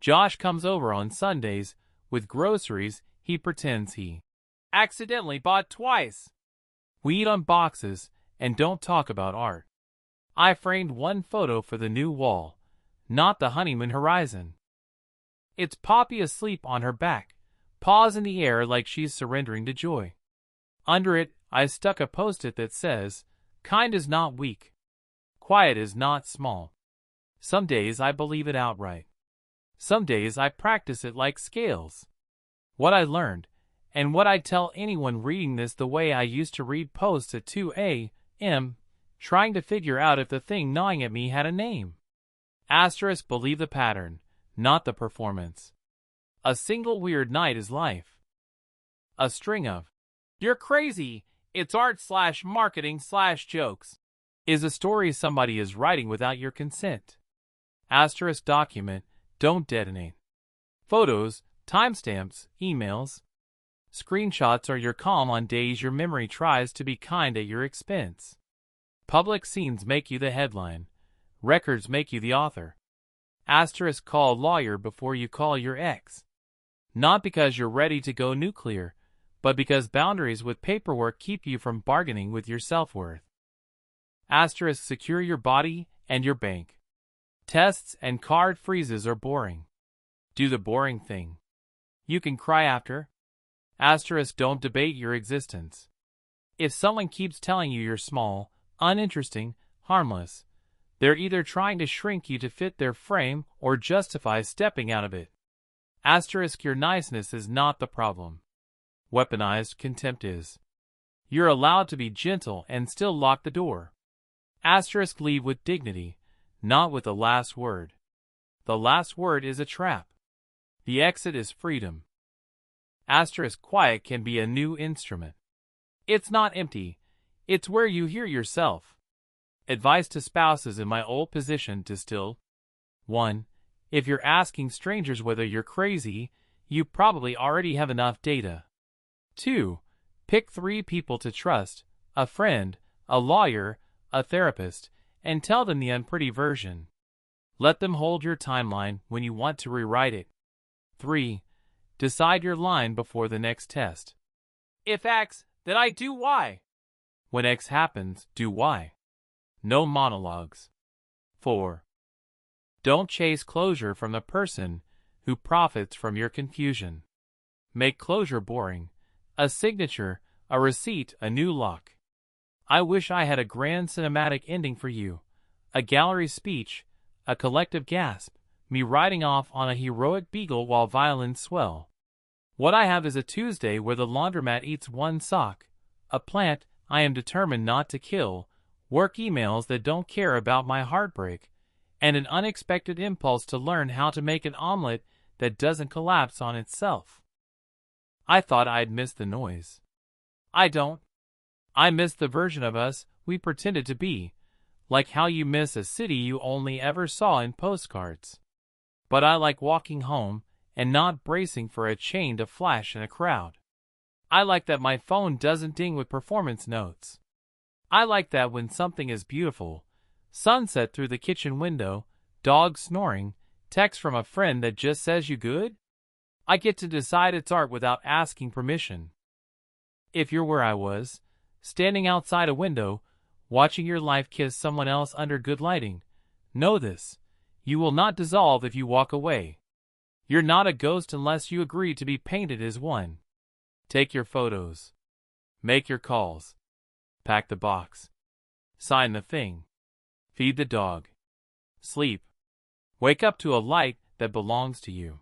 Josh comes over on Sundays with groceries he pretends he accidentally bought twice. We eat on boxes and don't talk about art. I framed one photo for the new wall, not the honeymoon horizon. It's Poppy asleep on her back, paws in the air like she's surrendering to joy. Under it, I stuck a post-it that says, "Kind is not weak. Quiet is not small." Some days I believe it outright. Some days I practice it like scales. What I learned, and what I'd tell anyone reading this the way I used to read posts at 2 a.m., trying to figure out if the thing gnawing at me had a name. Asterisk believe the pattern, not the performance. A single weird night is life. A string of, "You're crazy, it's art/marketing/jokes," is a story somebody is writing without your consent. Asterisk document, don't detonate. Photos, timestamps, emails. Screenshots are your calm on days your memory tries to be kind at your expense. Public scenes make you the headline. Records make you the author. Asterisk call a lawyer before you call your ex. Not because you're ready to go nuclear, but because boundaries with paperwork keep you from bargaining with your self-worth. Asterisk secure your body and your bank. Tests and card freezes are boring. Do the boring thing. You can cry after. Asterisk don't debate your existence. If someone keeps telling you you're small, uninteresting, harmless, they're either trying to shrink you to fit their frame or justify stepping out of it. Asterisk your niceness is not the problem. Weaponized contempt is. You're allowed to be gentle and still lock the door. Asterisk leave with dignity, not with the last word. The last word is a trap. The exit is freedom. Asterisk quiet can be a new instrument. It's not empty. It's where you hear yourself. Advice to spouses in my old position distilled. 1. If you're asking strangers whether you're crazy, you probably already have enough data. 2. Pick 3 people to trust, a friend, a lawyer, a therapist, and tell them the unpretty version. Let them hold your timeline when you want to rewrite it. 3. Decide your line before the next test. If X, then I do Y. When X happens, do Y. No monologues. 4. Don't chase closure from the person who profits from your confusion. Make closure boring. A signature, a receipt, a new lock. I wish I had a grand cinematic ending for you. A gallery speech, a collective gasp, me riding off on a heroic beagle while violins swell. What I have is a Tuesday where the laundromat eats one sock, a plant I am determined not to kill, work emails that don't care about my heartbreak, and an unexpected impulse to learn how to make an omelet that doesn't collapse on itself. I thought I'd miss the noise. I don't. I miss the version of us we pretended to be, like how you miss a city you only ever saw in postcards. But I like walking home and not bracing for a chain to flash in a crowd. I like that my phone doesn't ding with performance notes. I like that when something is beautiful, sunset through the kitchen window, dog snoring, text from a friend that just says you good, I get to decide it's art without asking permission. If you're where I was, standing outside a window, watching your life kiss someone else under good lighting, know this: you will not dissolve if you walk away. You're not a ghost unless you agree to be painted as one. Take your photos. Make your calls. Pack the box. Sign the thing. Feed the dog. Sleep. Wake up to a light that belongs to you.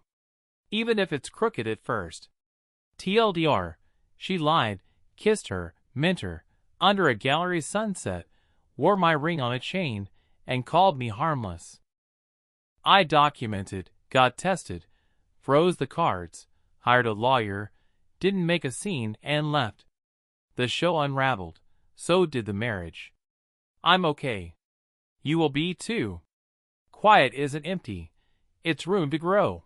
Even if it's crooked at first. TLDR, she lied, kissed her, meant her, under a gallery sunset, wore my ring on a chain, and called me harmless. I documented, got tested, froze the cards, hired a lawyer, didn't make a scene, and left. The show unraveled, so did the marriage. I'm okay. You will be too. Quiet isn't empty. It's room to grow.